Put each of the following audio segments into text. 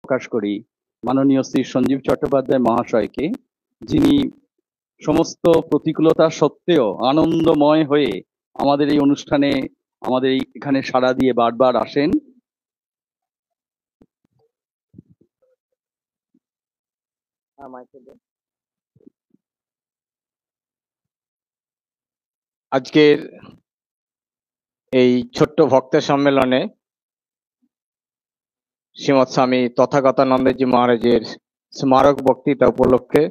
প্রকাশ করি মাননীয় শ্রী সঞ্জীব চট্টোপাধ্যায় মহাশয়কে, যিনি সমস্ত প্রতিকূলতা সত্ত্বেও আনন্দময় হয়ে আমাদের এই অনুষ্ঠানে আমাদের এখানে সাড়া দিয়ে বারবার আসেন। আজকের এই ছোট্ট ভক্ত সম্মেলনে শ্রীমৎ স্বামী তথাগতানন্দজি মহারাজের স্মারক বক্তৃতা উপলক্ষে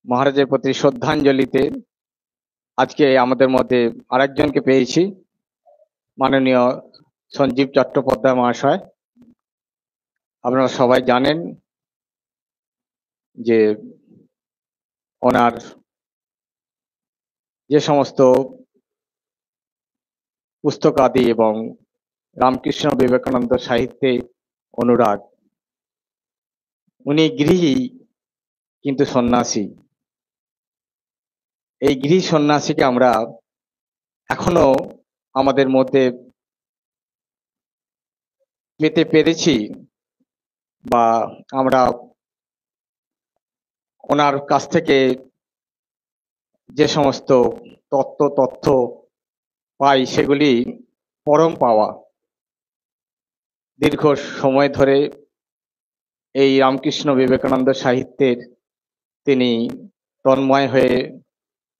মহারাজের প্রতি শ্রদ্ধাঞ্জলিতে আজকে আমাদের মধ্যে আরেকজনকে পেয়েছি, মাননীয় সঞ্জীব চট্টোপাধ্যায় মহাশয়। আপনারা সবাই জানেন যে ওনার যে সমস্ত পুস্তকাদি এবং রামকৃষ্ণ বিবেকানন্দ সাহিত্যে অনুরাগ, উনি গৃহী কিন্তু সন্ন্যাসী। এই গৃহী সন্ন্যাসীকে আমরা এখনো আমাদের মধ্যে পেতে পেরেছি, বা আমরা ওনার কাছ থেকে যে সমস্ত তথ্য পাই সেগুলি পরম পাওয়া। দীর্ঘ সময় ধরে এই রামকৃষ্ণ বিবেকানন্দ সাহিত্যের তিনি তন্ময় হয়ে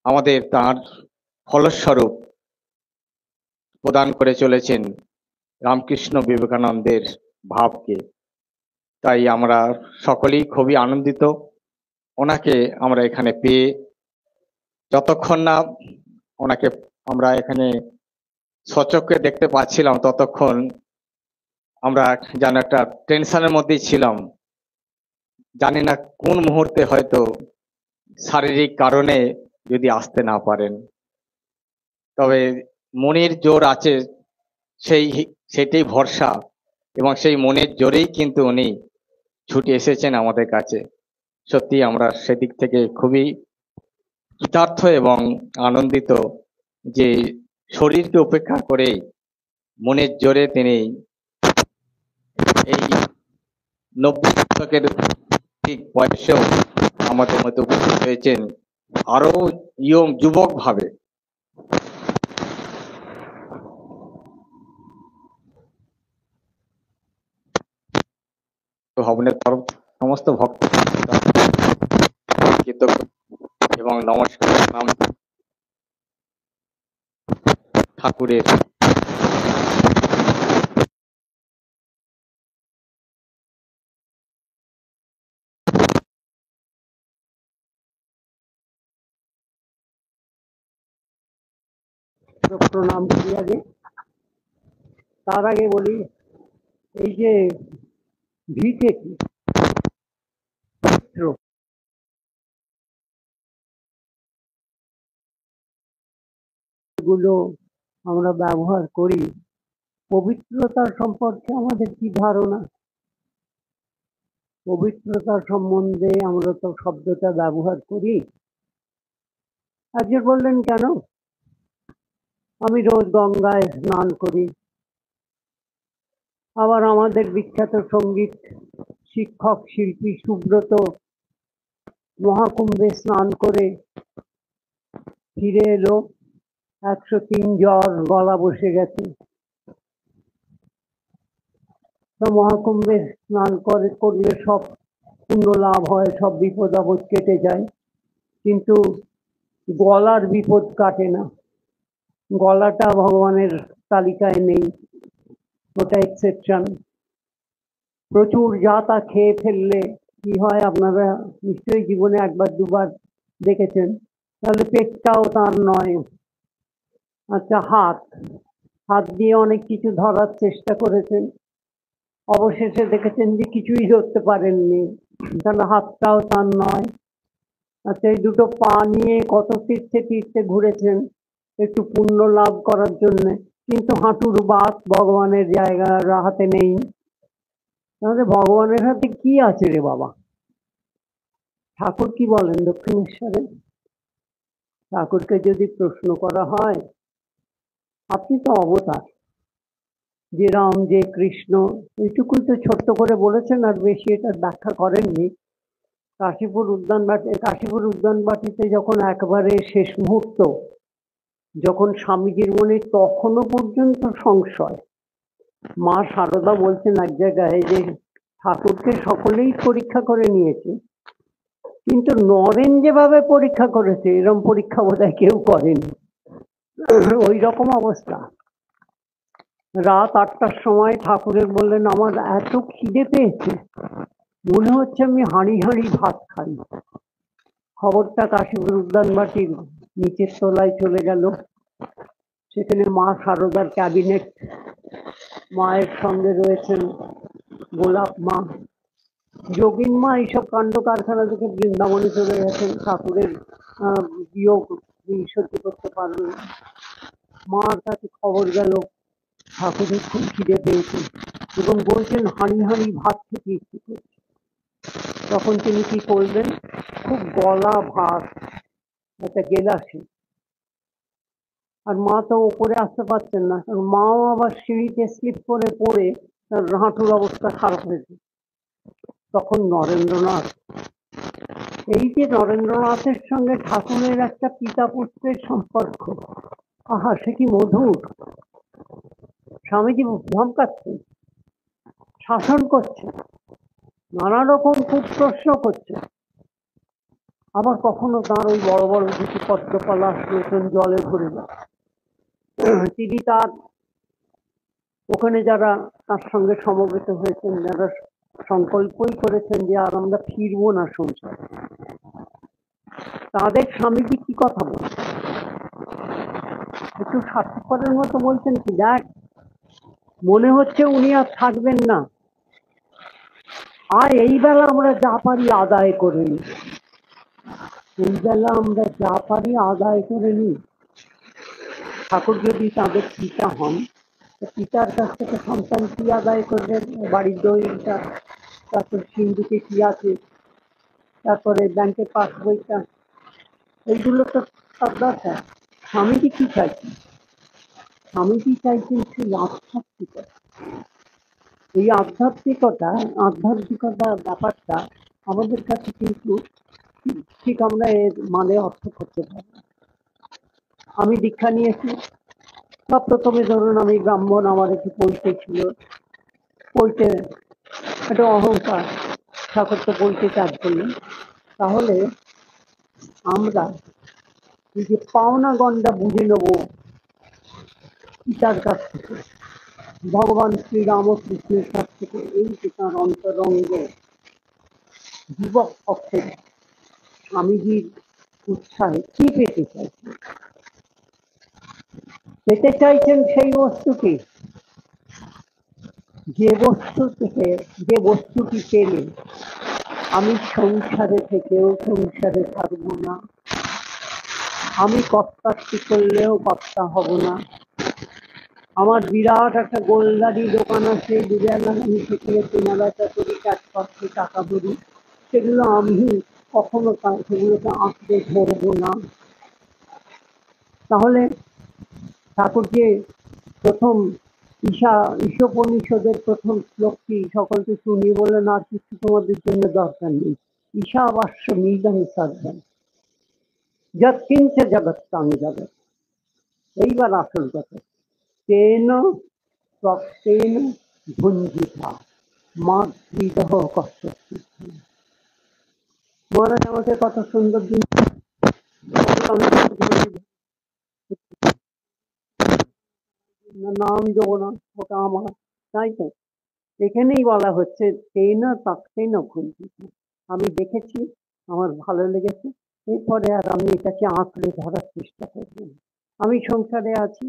আমাদের তার ফলস্বরূপ প্রদান করে চলেছেন রামকৃষ্ণ বিবেকানন্দের ভাবকে। তাই আমরা সকলেই খুবই আনন্দিত ওনাকে আমরা এখানে পেয়ে। যতক্ষণ না ওনাকে আমরা এখানে সচক্ষে দেখতে পাচ্ছিলাম ততক্ষণ আমরা যেন একটা টেনশনের মধ্যেই ছিলাম। জানি না কোন মুহূর্তে হয়তো শারীরিক কারণে যদি আসতে না পারেন, তবে মনের জোর আছে, সেটাই ভরসা, এবং সেই মনের জোরেই কিন্তু উনি ছুটে এসেছেন আমাদের কাছে। সত্যি আমরা সেদিক থেকে খুবই কৃতার্থ এবং আনন্দিত যে শরীরকে উপেক্ষা করে মনের জোরে তিনি এই 90 দশকের ঠিক বয়সেও আমাদের মধ্যে উপস্থিত হয়েছেন আরো যুবক ভাবে। ভবনের তরফ সমস্ত ভক্ত এবং নমস্কার নাম ঠাকুরের প্রণাম করি। আগে তার আগে বলি, এই যে ভিটে কি গুলো আমরা ব্যবহার করি, পবিত্রতার সম্পর্কে আমাদের কি ধারণা? পবিত্রতার সম্বন্ধে আমরা তো শব্দটা ব্যবহার করি। আজকে বললেন কেন? আমি রোজ গঙ্গায় স্নান করি। আবার আমাদের বিখ্যাত সঙ্গীত শিক্ষক শিল্পী সুব্রত মহাকুম্ভে স্নান করে ফিরে এলো, 103 জ্বর, গলা বসে গেছে। মহাকুম্ভে স্নান করলে সব পুণ্য লাভ হয়, সব বিপদ আপদ কেটে যায়, কিন্তু গলার বিপদ কাটে না। গলাটা ভগবানের তালিকায় নেই, ওটা এক্সেপশন। প্রচুর যা তা খেয়ে ফেললে কি হয় আপনারা নিশ্চয়ই জীবনে একবার দুবার দেখেছেন। তাহলে পেটটাও তার নয়। আচ্ছা, হাত দিয়ে অনেক কিছু ধরার চেষ্টা করেছেন, অবশেষে দেখেছেন যে কিছুই ধরতে পারেননি, তাহলে হাতটাও তার নয়। আচ্ছা, এই দুটো পা নিয়ে কত তীর্থে ঘুরেছেন একটু পুণ্য লাভ করার জন্য, কিন্তু হাঁটুর বাত ভগবানের জায়গার হাতে নেই। তাহলে ভগবানের হাতে কি আছে রে বাবা? ঠাকুর কি বলেন দক্ষিণেশ্বরে? ঠাকুরকে যদি প্রশ্ন করা হয়, আপনি তো অবতার, যে রাম যে কৃষ্ণ, এইটুকুই তো ছোট্ট করে বলেছেন, আর বেশি এটা ব্যাখ্যা করেননি। কাশীপুর উদ্যানবাটিতে যখন একবারে শেষ মুহূর্ত, যখন স্বামীজির মনে তখনও পর্যন্ত সংশয়, মা সারদা বলছেন এক জায়গায় যে ঠাকুরকে সকলেই পরীক্ষা করে নিয়েছে, কিন্তু নরেন যেভাবে পরীক্ষা করেছে এরকম পরীক্ষা বোধহয় কেউ করেনি। ওই রকম অবস্থা। রাত 8টার সময় ঠাকুরের বললেন, আমার এত খিদে পেয়েছে, মনে হচ্ছে আমি হাঁড়ি হাঁড়ি ভাত খাই। খবরটা কাশীপুর উদ্যানবাটির নিচের তলায় চলে গেল। সেখানে মা সারদার ক্যাবিনেট, মায়ের সঙ্গে রয়েছেন গোলাপ মা, যোগিন মা এইসব কাণ্ড কারখানা থেকে বৃন্দাবনে চলে গেছেন, ঠাকুরের বিয়োগ সহ্য করতে পারবেন। মার কাছে খবর গেল ঠাকুরের খুব খিদে পেয়েছে এবং বলছেন হাঁড়ি হাঁড়ি ভাত খেতে ইচ্ছে করছে। তখন তিনি কি করবেন, খুব গলা ভাত একটা গেলাসে, আর মা তো ওপরে আসতে পারছেন না, কারণ মাও আবার সিঁড়িতে স্লিপ করে পড়ে তার হাঁটুর অবস্থা খারাপ হয়েছে। তখন নরেন্দ্রনাথ, এই যে নরেন্দ্রনাথের সঙ্গে ঠাকুরের একটা পিতা পুত্রের সম্পর্ক, আহা সে কি মধুর। স্বামীজি ধমকাচ্ছেন, শাসন করছে, নানা রকম খুব প্রশ্ন করছে, আবার কখনো তার ওই বড় বড় দুটি পদ্মপলাশ রয়েছেন জলে ভরে যায়। তিনি তার ওখানে যারা তার সঙ্গে সমবেত হয়েছেন, যারা সংকল্পই করেছেন যে আর আমরা ফিরবো না সংসার, তাদের স্বামীজি কি কথা বলছেন, একটু স্বার্থপরের মতো বলছেন কি, দেখ মনে হচ্ছে উনি আর থাকবেন না, আর এই বেলা আমরা যা পারি আদায় করে নিই, এই বেলা আমরা যা পারি আদায় করে নিই। ঠাকুর যদি তাদের পিতা হন, পিতার কাছ থেকে সন্তান কি আদায় করবেন, বাড়ির দলিলটা, তারপর সিন্ধুকে কি আছে, তারপরে ব্যাংকের পাসবইটা, এইগুলো তো সব দরকার। স্বামীজি কি চাইছেন, স্বামীজি চাইছেন সেই আধ্যাত্মিকতা। এই আধ্যাত্মিকতা ব্যাপারটা আমাদের কাছে কিন্তু ঠিক আমরা এর মানে অর্থ করতে পারি। আমি দীক্ষা নিয়েছি, সব প্রথমে ধরুন আমি ব্রাহ্মণ, আমার একটু পৈতে ছিল, পৈতে একটা অহংকার, ঠাকুর তো পৈতে কাজ করলেন। তাহলে আমরা এই যে পাওনা গন্ডা বুঝে নেব পিতার কাছ থেকে, ভগবান শ্রীরামকৃষ্ণের কাছ থেকে, এই যে তাঁর অন্তরঙ্গ যুবক পক্ষে স্বামীজির উৎসাহে কি পেতে চাইছেন, পেতে চাইছেন সেই বস্তুটি, যে বস্তুটি পেলে আমি সংসারে থেকেও সংসারে থাকবো না, আমি কর্তার্থী করলেও কর্তা হব না, আমার বিরাট একটা গোলদারি দোকান আছে, দুবেলা আমি সেখানে কেনাবেচা করি, কাজ করছি, টাকা করি, সেগুলো আমি কখনো সেগুলোকে আঁকড়ে ধরবো না। তাহলে ঠাকুর যে প্রথম ঈশোপনিষদের প্রথম শ্লোকটি সকলকে শুনিয়ে বললেন, আর কিছু তোমাদের জন্য দরকার নেই, ঈশাবাস্য মিদং সর্বম যৎকিঞ্চ জগৎসাং জগৎ। এইবার আসল কথা, তেন তত্তেন ভুঞ্জিতা মাতৃদহ কষ্ট। মহারাজ আমাকে কত সুন্দর দিন, নাম দেবো না, ওটা আমার, তাই তো এখানেই বলা হচ্ছে তেন তত্তেন ভুঞ্জিতা। আমি দেখেছি, আমার ভালো লেগেছে, এরপরে আর আমি এটাকে আঁকড়ে ধরার চেষ্টা করব না। আমি সংসারে আছি,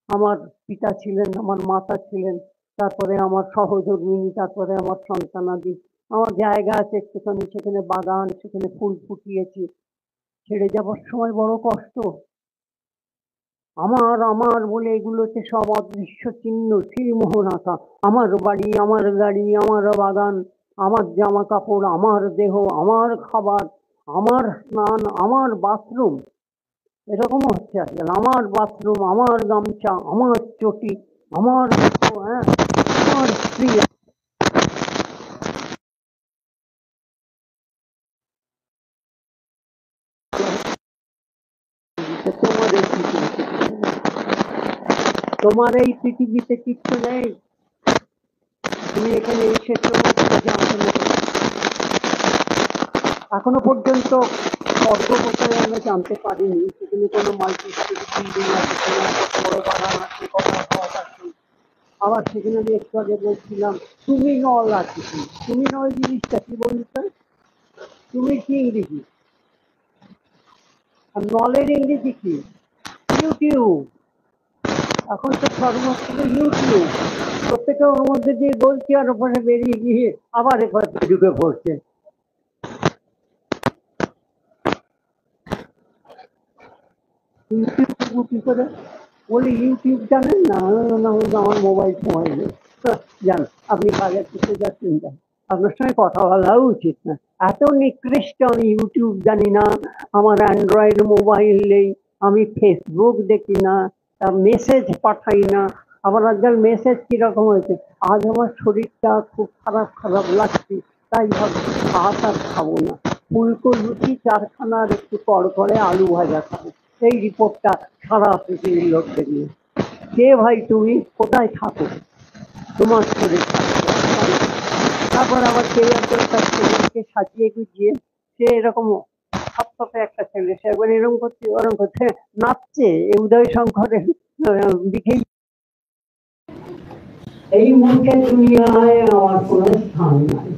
আমার পিতা ছিলেন, আমার মাতা ছিলেন, তারপরে আমার সহধর্মিণী, তারপরে আমার সন্তানাদি, আমার জায়গা আছে একটুখানি, সেখানে বাগান, সেখানে ফুল ফুটিয়েছি, ছেড়ে যাবার সময় বড় কষ্ট। আমার আমার বলে এগুলোতে সব অদৃশ্য চিহ্ন শ্রীমোহন আঁকা, আমার বাড়ি, আমার গাড়ি, আমার বাগান, আমার জামা কাপড়, আমার দেহ, আমার খাবার, আমার স্নান, আমার বাথরুম, এরকম হচ্ছে আজকাল, আমার বাথরুম, আমার গামছা, আমার চটি, আমার হ্যাঁ, আমার স্ত্রী তোমার এই পৃথিবীতে তোমার এই পৃথিবীতে কিচ্ছু নেই। তুমি এখানে এসেছো জানতে না। এখনো পর্যন্ত স্বর্গ কোথায় আমরা জানতে পারিনি। সেখানে কোনো মাল্টি-স্টোরি বিল্ডিং আছে, কোনো একটা বড় বাগান আছে, কথা ঘর আছে। আবার সেখানে আমি একটু আগে বলছিলাম তুমি নল আছে কি? তুমি নল জিনিসটা কি বলতো? তুমি কি ইংরেজি? আর নলের ইংরেজি কি? ইউটিউব। এখন তো সর্বত্র ইউটিউব। প্রত্যেকে ওর মধ্যে দিয়ে বলছি আর ওখানে বেরিয়ে গিয়ে আবার এবার ঢুকে পড়ছে। ইউটিউব কি করে বলি? ইউটিউব জানেন না? আমার মোবাইল ফোন জান, আপনি কাজের করতে যাচ্ছেন, যান, আপনার সঙ্গে কথা বলা উচিত না। এত নিকৃষ্ট আমি ইউটিউব জানি না, আমার অ্যান্ড্রয়েড মোবাইল নেই, আমি ফেসবুক দেখি না, মেসেজ পাঠাই না। আবার আজকাল মেসেজ কিরকম হয়েছে, আজ আমার শরীরটা খুব খারাপ খারাপ লাগছে, তাই ভাবছি ভাত আর খাবো না, ফুলকো লুচি চারখানা আর একটু করে আলু ভাজা খাবো। এই রিপোর্টটা সারা পৃথিবীর লোককে নিয়ে। কে ভাই তুমি? কোথায় থাকো? তোমার শরীর খারাপ। তারপর আবার কেউ একজন তার শরীরকে সাজিয়ে গুজিয়ে, সে এরকম থপথপে একটা ছেলে, সে একবার এরকম করছে ওরকম করছে, নাচছে উদয় শঙ্করের দিকেই। এই মূর্খের দুনিয়ায় আমার কোনো স্থান নাই।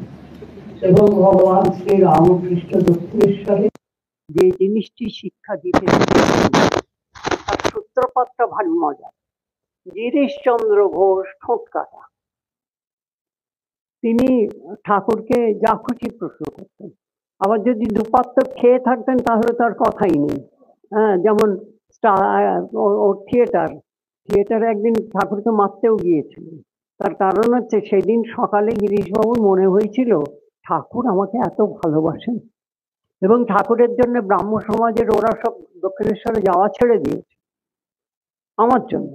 এবং ভগবান শ্রী রামকৃষ্ণ দক্ষিণেশ্বরে যে জিনিসটি শিক্ষা দিতে তার সূত্রপাতটা ভারী মজা। গিরিশচন্দ্র ঘোষ ঠোঁট কাটা, তিনি ঠাকুরকে যা খুশি প্রশ্ন করতেন। আবার যদি দুপাত্র খেয়ে থাকতেন তাহলে তার কথাই নেই। হ্যাঁ, যেমন ওর থিয়েটারে একদিন ঠাকুরকে মারতেও গিয়েছিলেন। তার কারণ হচ্ছে সেদিন সকালে গিরিশবাবুর মনে হয়েছিল ঠাকুর আমাকে এত ভালোবাসেন, এবং ঠাকুরের জন্য ব্রাহ্ম সমাজের ওরা সব দক্ষিণেশ্বরে যাওয়া ছেড়ে দিয়েছে আমার জন্য।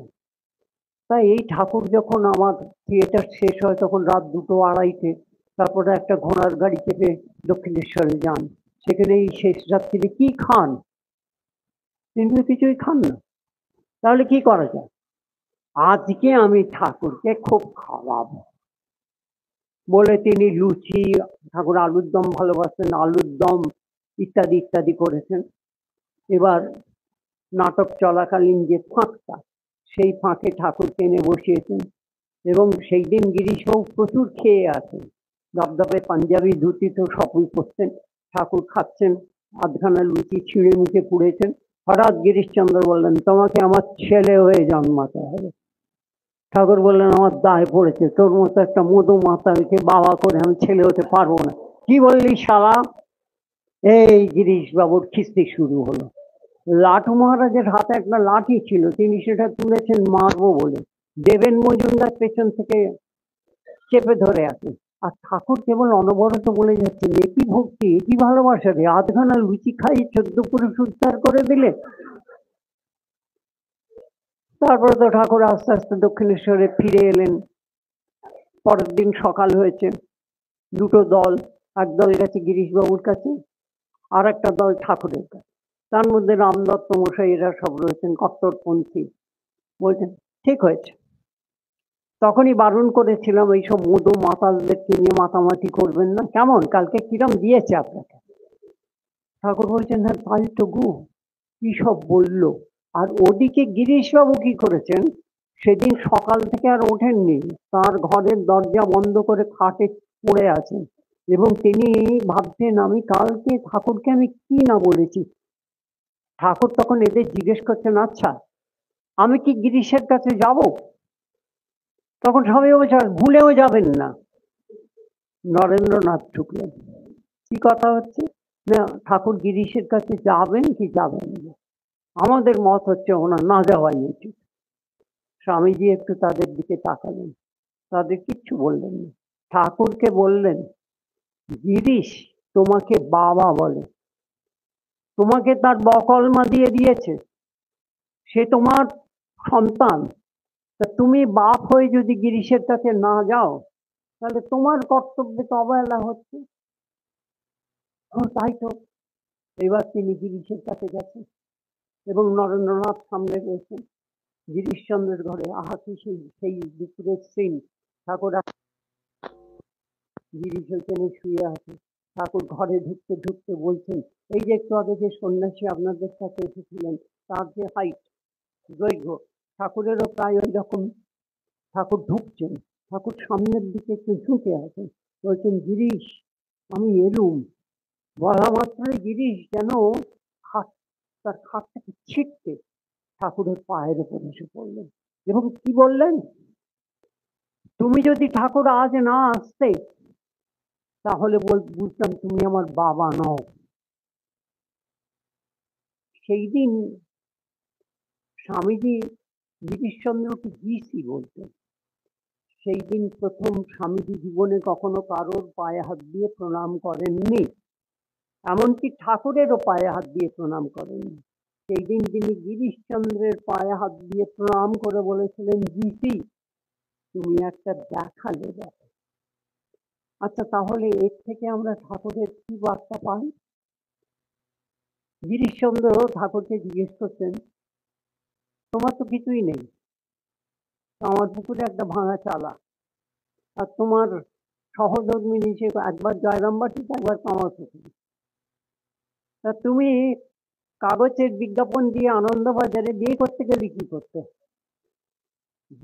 তাই এই ঠাকুর যখন আমার থিয়েটার শেষ হয় তখন রাত 2টো 2:30, তারপরে একটা ঘোড়ার গাড়ি চেপে দক্ষিণেশ্বরে যান। সেখানে এই শেষ রাত্রিরে কি খান? তিনি কিছুই খান না। তাহলে কি করা যায়? আজকে আমি ঠাকুরকে খুব খাওয়াবো বলে তিনি লুচি, ঠাকুর আলুর দম ভালোবাসেন, আলুর দম ইত্যাদি ইত্যাদি করেছেন। এবার নাটক চলাকালীন যে ফাঁকটা, সেই ফাঁকে ঠাকুরকে এনে বসিয়েছেন। এবং সেই দিন গিরিশবাবু প্রচুর খেয়ে আছেন, দপদপে পাঞ্জাবি ধুতি তো সবই পরতেন। ঠাকুর খাচ্ছেন, আধখানা লুচি ছিঁড়ে মুখে পুড়েছেন। হঠাৎ গিরিশচন্দ্র বললেন, তোমাকে আমার ছেলে হয়ে জন্মাতে হবে। ঠাকুর বললেন, আমার দায় পড়েছে, তোর মতো একটা মধু মাতালকে বাবা করে আমি ছেলে হতে পারবো না। কি বললি শালা? এই গিরিশবাবুর খিস্তি শুরু হলো। লাটু মহারাজের হাতে একটা লাঠি ছিল, তিনি সেটা তুলেছেন মারবো বলে। দেবেন মজুমদার পেছন থেকে চেপে ধরে আছে, আর ঠাকুর কেবল অনবরত বলে যাচ্ছে, একই ভক্তি, একই ভালোবাসা রে, আধখানা লুচি খাই 14 পুরুষ উদ্ধার করে দিলে। তারপরে তো ঠাকুর আস্তে আস্তে দক্ষিণেশ্বরে ফিরে এলেন। পরের দিন সকাল হয়েছে, দুটো দল, এক দল গেছে গিরিশবাবুর কাছে, আর একটা দল ঠাকুরের কাছে। তার মধ্যে রামদত্ত মশাই এরা সব রয়েছেন কট্টরপন্থী। বলছেন ঠিক হয়েছে, তখনই বারণ করেছিলাম এইসব মধু মাতালদেরকে নিয়ে মাতামাতি করবেন না, কেমন কালকে কিরম দিয়েছে আপনাকে? ঠাকুর বলছেন, হ্যাঁ তাই তো গো, কি সব বললো। আর ওদিকে গিরিশবাবু কি করেছেন, সেদিন সকাল থেকে আর ওঠেননি, তার ঘরের দরজা বন্ধ করে খাটে পড়ে আছেন, এবং তিনি ভাবছেন আমি কালকে ঠাকুরকে আমি কি না বলেছি। ঠাকুর তখন এদের জিজ্ঞেস করছেন, আচ্ছা আমি কি গিরিশের কাছে যাব? তখন সবাই বলছে ভুলেও যাবেন না। নরেন্দ্রনাথ ঢুকলেন, কি কথা হচ্ছে না, ঠাকুর গিরিশের কাছে যাবেন কি যাবেন না? আমাদের মত হচ্ছে ওনার না যাওয়াই উচিত। স্বামীজি একটু তাদের দিকে তাকালেন, তাদের কিচ্ছু বললেন না। ঠাকুরকে বললেন, গিরিশ তোমাকে বাবা বলে, তোমাকে তার বকলমা দিয়ে দিয়েছে, সে তোমার সন্তান, তা তুমি বাপ হয়ে যদি গিরিশের কাছে না যাও তাহলে তোমার কর্তব্যে তো অবহেলা হচ্ছে। তাই তো এবার তিনি গিরিশের কাছে গেছেন এবং নরেন্দ্রনাথ সামনে রয়েছেন। গিরিশচন্দ্রের ঘরে আহা কি সেই দুপুরের সিন। ঠাকুর গিরিশ ওইখানে শুয়ে আছে, ঠাকুর ঘরে ঢুকতে ঢুকতে বলছেন, এই যে একটু আগে যে সন্ন্যাসী আপনাদের সাথে এসেছিলেন তার যে হাইট দৈর্ঘ্য ঠাকুরেরও প্রায় ওই রকম। ঠাকুর ঢুকছেন, ঠাকুর সামনের দিকে একটু ঝুঁকে আছেন, বলছেন গিরিশ আমি এলুম। বলা মাত্রই গিরিশ যেন তার খাট থেকে ছিটকে ঠাকুরের পায়ের উপর এসে পড়লেন এবং কি বললেন, তুমি যদি ঠাকুর আজ না আসতে তাহলে বুঝতাম তুমি আমার বাবা নও। সেই দিন স্বামীজি গিরিশচন্দ্রকে জিসি বলতেন। সেই দিন প্রথম স্বামীজি জীবনে কখনো কারোর পায়ে হাত দিয়ে প্রণাম করেননি, এমনকি ঠাকুরেরও পায়ে হাত দিয়ে প্রণাম করেননি। সেই দিন তিনি গিরিশচন্দ্রের পায়ে হাত দিয়ে প্রণাম করে বলেছিলেন, জিসি তুমি একটা দেখালে দেখো। আচ্ছা, তাহলে এর থেকে আমরা ঠাকুরের কি বার্তা পাই? গিরিশচন্দ্র ঠাকুরকে জিজ্ঞেস করছেন, তোমার তো কিছুই নেই, আমার পুকুরে একটা ভাঙা চালা, আর তোমার সহধর্মী নিচে একবার জয়রামবাটি একবার কামার পুকুরে, তা তুমি কাগজের বিজ্ঞাপন দিয়ে আনন্দবাজারে বিয়ে করতে গেলে কি করতে?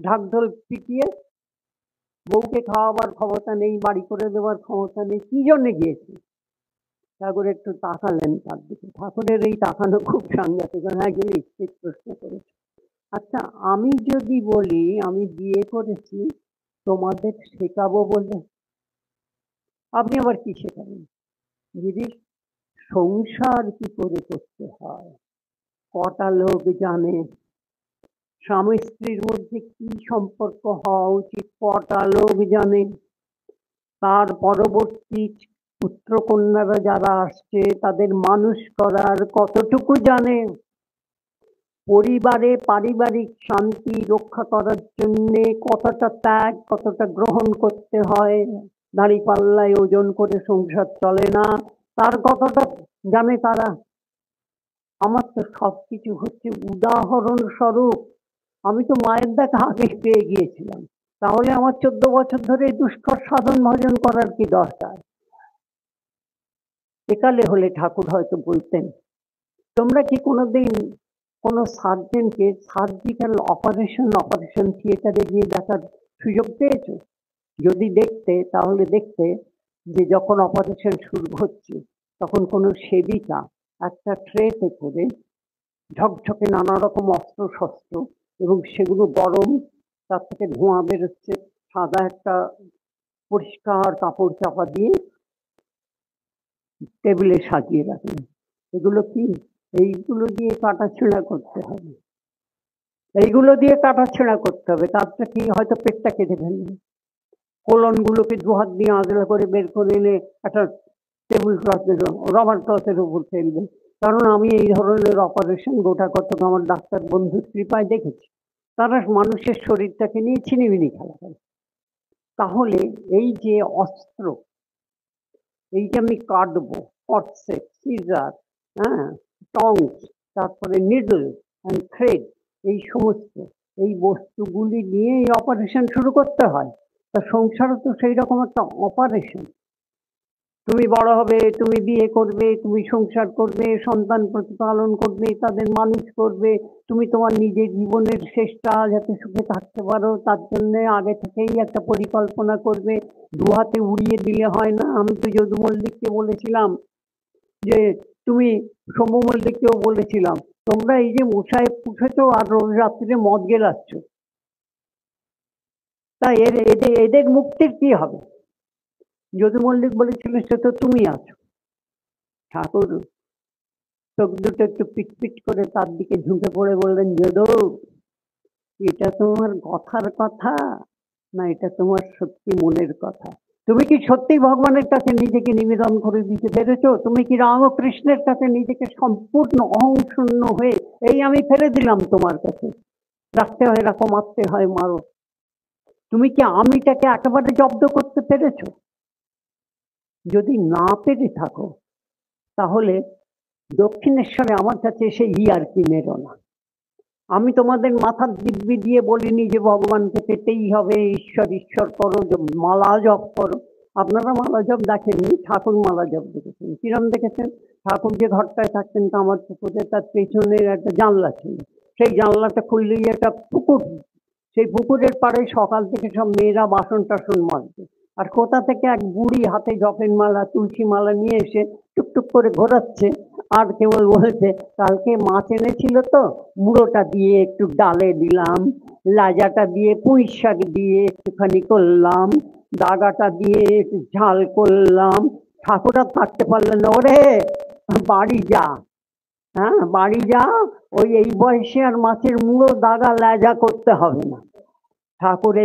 ঢাকঢোল পিটিয়ে বউকে খাওয়াবার ক্ষমতা নেই, বাড়ি করে দেওয়ার ক্ষমতা নেই, কি জন্য গিয়েছি? ঠাকুর একটু তাকালেন তার দিকে। ঠাকুরের এই তাকানো খুব সাংঘাতিক। হ্যাঁ গিরিশ ঠিক প্রশ্ন করেছে। আচ্ছা, আমি যদি বলি আমি বিয়ে করেছি তোমাদের শেখাবো বলে, আপনি আবার কি শেখাবেন? গিরিশ, সংসার কি করে করতে হয় কটা লোক জানে, স্বামী স্ত্রীর মধ্যে কি সম্পর্ক হওয়া উচিত কটা লোক জানে, তার পরবর্তী পুত্র কন্যারা যারা আসছে তাদের মানুষ করার কতটুকু জানে, পরিবারে পারিবারিক শান্তি রক্ষা করার জন্য কতটা ত্যাগ কতটা গ্রহণ করতে হয়, দাঁড়িপাল্লায় ওজন করে সংসার চলে না, তার কতটা জানে তারা। আমার তো সবকিছু হচ্ছে উদাহরণ স্বরূপ। আমি তো মায়ের দেখা আগে পেয়ে গিয়েছিলাম, তাহলে আমার 14 বছর ধরে দুষ্কর সাধন ভজন করার কি দরকার? একালে হলে ঠাকুর হয়তো বলতেন, তোমরা কি কোনোদিন কোনো সার্জেনকে সার্জিক্যাল অপারেশন থিয়েটারে গিয়ে দেখার সুযোগ পেয়েছো? যদি দেখতে তাহলে দেখতে যে যখন অপারেশন শুরু হচ্ছে তখন কোনো সেবিকা একটা ট্রেতে করে ঝকঝকে নানা রকম অস্ত্র শস্ত্র এবং সেগুলো গরম, তার থেকে ধোঁয়া বেরোচ্ছে, সাদা একটা পরিষ্কার কাপড় চাপা দিয়ে টেবিলে সাজিয়ে রাখেন। এগুলো কি? এইগুলো দিয়ে কাটাছেঁড়া করতে হবে, এইগুলো দিয়ে কাটাছেঁড়া করতে হবে। কাজটা কি? হয়তো পেটটা কেটে ফেলবে, কোলনগুলোকে 2 হাত দিয়ে আঁচড়া করে বের করে এনে একটা টেবিল ক্লথের রবার ক্লথের উপর ফেলবে। কারণ আমি এই ধরনের অপারেশন গোটা কতক আমার ডাক্তার বন্ধুর কৃপায় দেখেছি, তারা মানুষের শরীরটাকে নিয়ে ছিনিমিনি খেলা করে। তাহলে এই যে অস্ত্র, এই যে আমি কাটবো, ফরসেপ, সিজার, হ্যাঁ, টংস, তারপরে নিডল অ্যান্ড থ্রেড, এই সমস্ত এই বস্তুগুলি নিয়ে এই অপারেশন শুরু করতে হয়। তা সংসারও তো সেই রকম একটা অপারেশন। তুমি বড় হবে, তুমি বিয়ে করবে, তুমি সংসার করবে, সন্তান প্রতিপালন করবে, তাদের মানুষ করবে, তুমি তোমার নিজের জীবনের শেষটা যাতে সুখে থাকতে পারো তার জন্য আগে থেকেই একটা পরিকল্পনা করবে। 2 হাতে উড়িয়ে দিলে হয় না। আমি তো যদু মল্লিককে বলেছিলাম যে তুমি, সৌম্য মল্লিককেও বলেছিলাম, তোমরা এই যে মশায় পুষেছো আর রোজ রাত্রিরে মদ গেলাচ্ছ, তা এদের মুক্তির কি হবে? যদু মল্লিক বলেছিল, সে তো তুমি আছো। ঠাকুর চোখ দুটো একটু পিটপিট করে তার দিকে ঝুঁকে পড়ে বললেন, যদু, এটা তোমার কথার কথা না এটা তোমার সত্যি মনের কথা? তুমি কি সত্যি ভগবানের কাছে নিজেকে নিবেদন করে দিতে পেরেছো? তুমি কি রামকৃষ্ণের কাছে নিজেকে সম্পূর্ণ অহংশূন্য হয়ে এই আমি ফেলে দিলাম তোমার কাছে, রাখতে হয় রাখো, মারতে হয় মারো। তুমি কি আমিটাকে একেবারে জব্দ করতে পেরেছো? যদি না পেরে থাকো তাহলে দক্ষিণেশ্বরে আমার কাছে এসে ইয়ার্কি মেরো না। আমি তোমাদের মাথার দিব্যি দিয়ে বলিনি যে ভগবানকে পেতেই হবে, ঈশ্বর ঈশ্বর করো, মালা জপ করো। আপনারা মালা জপ দেখেননি, ঠাকুর মালা জপ দেখেছেন। কিরম দেখেছেন? ঠাকুর যে ঘরটায় থাকতেন আমার পুকুরে, তার পেছনের একটা জানলা ছিল, সেই জানলাটা খুললেই একটা পুকুর, সেই পুকুরের পাড়ে সকাল থেকে সব মেয়েরা বাসন টাসন মাজছে। আর কোথা থেকে এক বুড়ি হাতে জপের মালা তুলসী মালা নিয়ে এসে টুকটুক করে ঘোরাচ্ছে, আর কেবল বলছে কালকে মাছ এনেছিল তো, মুড়োটা দিয়ে একটু ডালে দিলাম, লাজাটা দিয়ে পুঁই শাক দিয়ে একটুখানি করলাম, দাগাটা দিয়ে একটু ঝাল করলাম। ঠাকুর আর থাকতে পারলেন না, ওরে বাড়ি যা, হ্যাঁ বাড়ি যা, ওই এই বয়সে আর মাছের মুড়ো দাগা লাজা করতে হবে না। ঠাকুর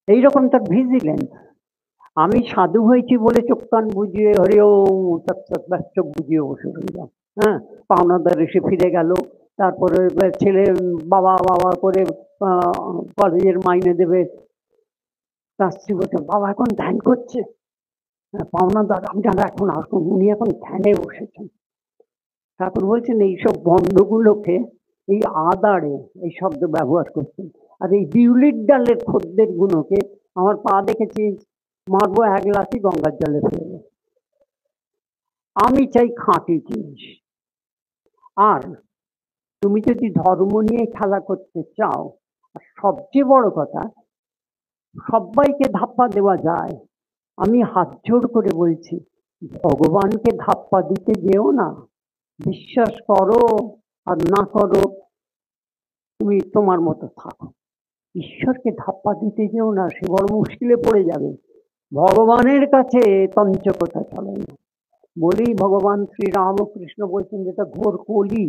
এইরকম তার ভিজিলেন্স। আমি সাধু হয়েছি বলে চোখ কান বুঝিয়ে হরে ও চোখ বুঝিয়ে বসে রইলাম। হ্যাঁ, পাওনাদার এসে ফিরে গেল, তারপরে ছেলে বাবা বাবা করে কলেজের মাইনে দেবে। তার স্ত্রী বলছে বাবা এখন ধ্যান করছে। পাওনাদার আপনারা এখন আসুন, উনি এখন ধ্যানে বসেছেন। ঠাকুর বলছেন এইসব বন্ধগুলোকে এই আদারে এই শব্দ ব্যবহার করছেন। আর এই বিউলির ডালের খদ্দের গুলোকে আমার পা দেখেছি মারবো এক গ্লাসই গঙ্গার জলে ফেলবো। আমি চাই খাঁটি জিনিস। আর তুমি যদি ধর্ম নিয়ে খেলা করতে চাও, সবচেয়ে বড় কথা, সবাইকে ধাপ্পা দেওয়া যায়। আমি হাত জোড় করে বলছি ভগবানকে ধাপ্পা দিতে যেও না। বিশ্বাস করো আর না করো, তুমি তোমার মতো থাকো। ঈশ্বরকে ধাপ্পা দিতে যেও না, সে বড় মুশকিলে পড়ে যাবে। ভগবানের কাছে তঞ্চকতা চলে না বলেই ভগবান শ্রী রামকৃষ্ণ বলছেন যেটা ঘোর কলি,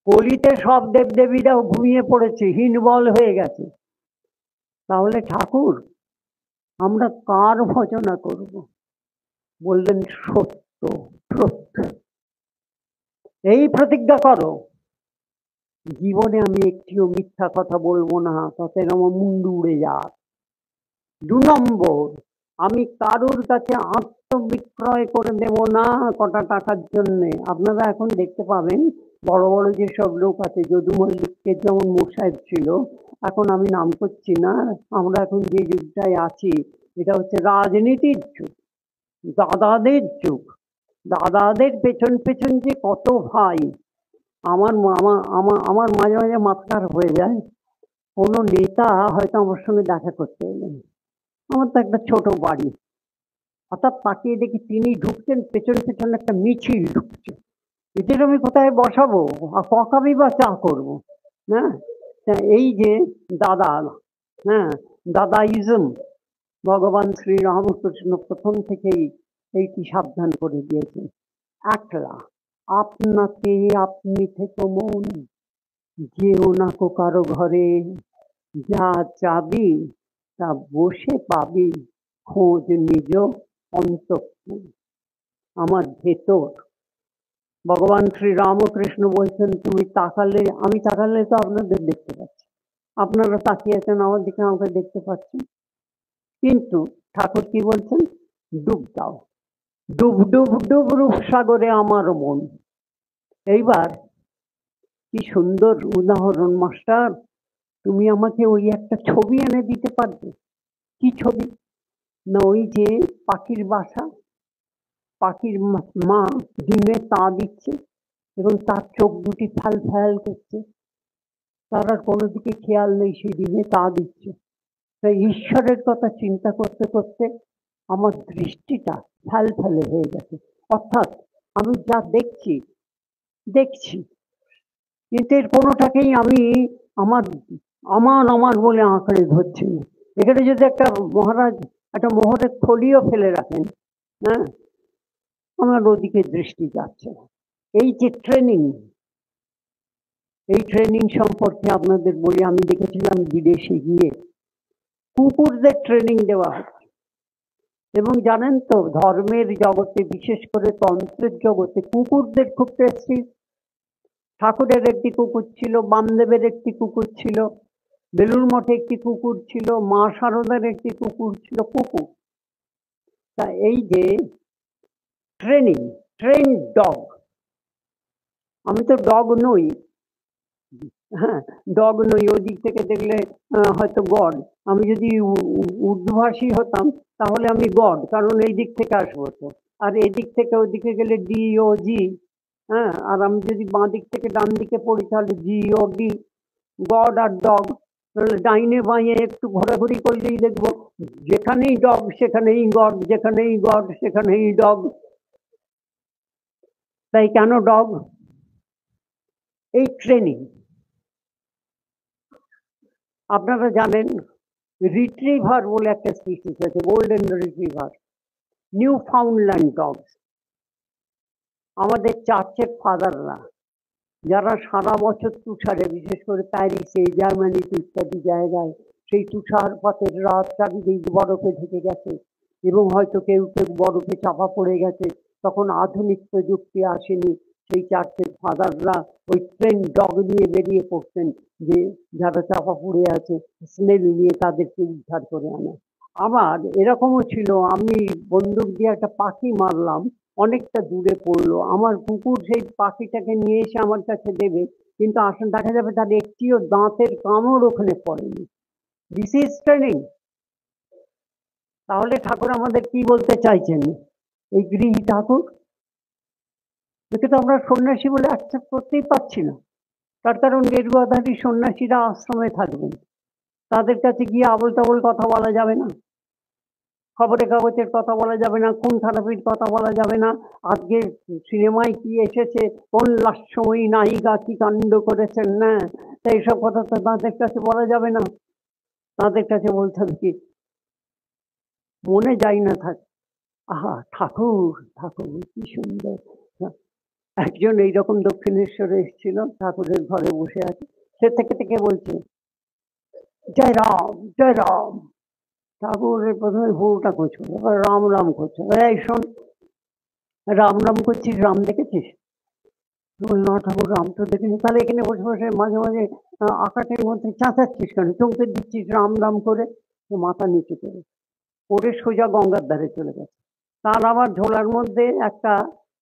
কলিতে সব দেবদেবীরাও ঘুমিয়ে পড়েছে, হীনবল হয়ে গেছে। তাহলে ঠাকুর আমরা কার ভজনা করব? বললেন সত্য, সত্য। এই প্রতিজ্ঞা করো জীবনে আমি একটিও মিথ্যা কথা বলবো না, তাতে আমার মুন্ডু উড়ে যাক। 2 নম্বর, আমি কারুর কাছে আত্মবিক্রয় করে দেব না কটা টাকার জন্যে। আপনারা এখন দেখতে পাবেন বড় বড় যেসব লোক আছে, যদু মল্লিকের যেমন মোসাহেব ছিল, এখন আমি নাম করছি না, আমরা এখন যে যুগটায় আছি এটা হচ্ছে রাজনীতির যুগ, দাদাদের যুগ। দাদাদের পেছন পেছন যে কত ভাই, আমার আমার মাঝে মাঝে মাথা খারাপ হয়ে যায়। কোনো নেতা হয়তো আমার সঙ্গে দেখা করতে এলেন, আমার তো একটা ছোট বাড়ি, হঠাৎ তাকিয়ে দেখি তিনি ঢুকছেন, পেছন পেছন একটা মিছিল ঢুকছে। এদের আমি কোথায় বসাবো আর ককাবি বা চা করবো? হ্যাঁ, এই যে দাদা, হ্যাঁ দাদাইজম, ভগবান শ্রী রামকৃষ্ণ প্রথম থেকেই এইটি সাবধান করে দিয়েছেন। একলা আপনাকে আপনি থেকে মন, যেও না কো কারো ঘরে, যা চাবি তা বসে পাবি, খোঁজ নিজ অন্তঃপুর। আমার ভেতর ভগবান শ্রী রামকৃষ্ণ বলছেন তুমি তাকালে, আমি তাকালে তো আপনাদের দেখতে পাচ্ছি, আপনারা তাকিয়ে আছেন আমার দিকে, আমাকে দেখতে পাচ্ছেন, কিন্তু ঠাকুর কি বলছেন? ডুব দাও, ডুব ডুব ডুব রূপ সাগরে আমার মন। এইবার কি সুন্দর উদাহরণ মাস্টার, তুমি আমাকে ওই একটা ছবি এনে দিতে পারবে? কি ছবি? না ওই যে পাখির বাসা, পাখির মা ডিমে তা দিচ্ছে এবং তার চোখ দুটি ফ্যাল ফ্যাল করছে, তার আর কোনো দিকে খেয়াল নেই, সেই ডিমে তা দিচ্ছে। তাই ঈশ্বরের কথা চিন্তা করতে করতে আমার দৃষ্টিটা ফ্যাল ফ্যালে হয়ে গেছে। অর্থাৎ আমি যা দেখছি দেখছি, কিন্তু এর কোনোটাকেই আমি আমার আমার আমার বলে আঁকড়ে ধরছি না। এখানে যদি একটা মহারাজ একটা মোহরের থলিও ফেলে রাখেন, হ্যাঁ, আমার ওদিকে দৃষ্টি যাচ্ছে না। এই যে ট্রেনিং, এই ট্রেনিং সম্পর্কে আপনাদের বলি, আমি দেখেছিলাম বিদেশে গিয়ে কুকুরদের ট্রেনিং দেওয়া হচ্ছে। এবং জানেন তো ধর্মের জগতে, বিশেষ করে তন্ত্রের জগতে কুকুরদের খুব প্রেস্টিজ। ঠাকুরের একটি কুকুর ছিল, বামদেবের একটি কুকুর ছিল, বেলুড় মঠে একটি কুকুর ছিল, মা শারদার একটি কুকুর ছিল, কুকুর। তা এই যে ট্রেন ডগ, আমি তো ডগ নই, হ্যাঁ ডগ নই, ওই দিক থেকে দেখলে হয়তো গড। আমি যদি উর্দুভাষী হতাম তাহলে আমি গড, কারণ এই দিক থেকে আসবো তো, আর এই দিক থেকে ওদিকে গেলে ডি ও জি, হ্যাঁ, আর আমি যদি বাঁ দিক থেকে ডান দিকে পড়ি তাহলে জি ও ডি, গড আর ডগ। ডাইনে বাঁয়ে একটু ঘোরাঘুরি করলেই দেখবো যেখানেই ডগ সেখানেই গড, যেখানেই গড সেখানেই ডগ। তাই কেন ডগ? এই ট্রেনিং। আপনারা জানেন রিট্রিভার বলে একটা স্পিসিস আছে, গোল্ডেন রিট্রিভার, নিউ ফাউন্ডল্যান্ড ডগস। আমাদের চার্চের ফাদাররা যারা সারা বছর তুষারে, বিশেষ করে প্যারিসে, জার্মানিতে ইত্যাদি জায়গায় সেই তুষারপাতের রাত চারিদিক বরফে ঢেকে গেছে এবং হয়তো কেউ কেউ বরফে চাপা পড়ে গেছে, তখন আধুনিক প্রযুক্তি আসেনি, সেই চার্চের ফাদাররা ওই ট্রেন ডগ নিয়ে বেরিয়ে পড়তেন, যে যারা চাপা পড়ে আছে স্মেল নিয়ে তাদেরকে উদ্ধার করে আনে। আবার এরকমও ছিল, আমি বন্দুক দিয়ে একটা পাখি মারলাম, অনেকটা দূরে পড়লো, আমার কুকুর সেই পাখিটাকে নিয়ে এসে আমার কাছে দেবে, কিন্তু আসলে দেখা যাবে তার একটিও দাঁতের কামড় ওখানে পড়েনি। This is training. তাহলে ঠাকুর আমাদের কি বলতে চাইছেন? এই গৃহী ঠাকুর, একে তো আমরা সন্ন্যাসী বলে অ্যাকসেপ্ট করতেই পারছি না। তার কারণ গেরুয়াধারী সন্ন্যাসীরা আশ্রমে থাকবেন, তাদের কাছে গিয়ে আবল তাবল কথা বলা যাবে না, খবরের কাগজের কথা বলা যাবে না, খুন খারাপির কথা বলা যাবে না, আজকে সিনেমায় কি এসেছে, কোন লাস্যময়ী নায়িকা কি কাণ্ড করেছেন, না তাই এইসব কথা তো তাদের কাছে বলা যাবে না। তাদের কাছে বলতে হবে কি, মনে যাই না থাক, আহা ঠাকুর ঠাকুর কি সুন্দর। একজন এইরকম দক্ষিণেশ্বরে এসেছিল, ঠাকুরের ঘরে বসে আছে, সে থেকে থেকে বলছে জয় রাম জয় রাম। ঠাকুরের প্রথমে ভুরুটা করছিল, এবার রাম রাম করছে, এই শোন রাম রাম করছিস, রাম দেখেছিস? না ঠাকুর, রাম তো দেখিনি। তাহলে এখানে বসে বসে মাঝে মাঝে আকাশের মধ্যে চাঁচাচ্ছিস কেন, চমকে দিচ্ছিস রাম রাম করে? মাথা নিচু করে ওরে সোজা গঙ্গার ধারে চলে গেছে। তার আবার ঝোলার মধ্যে একটা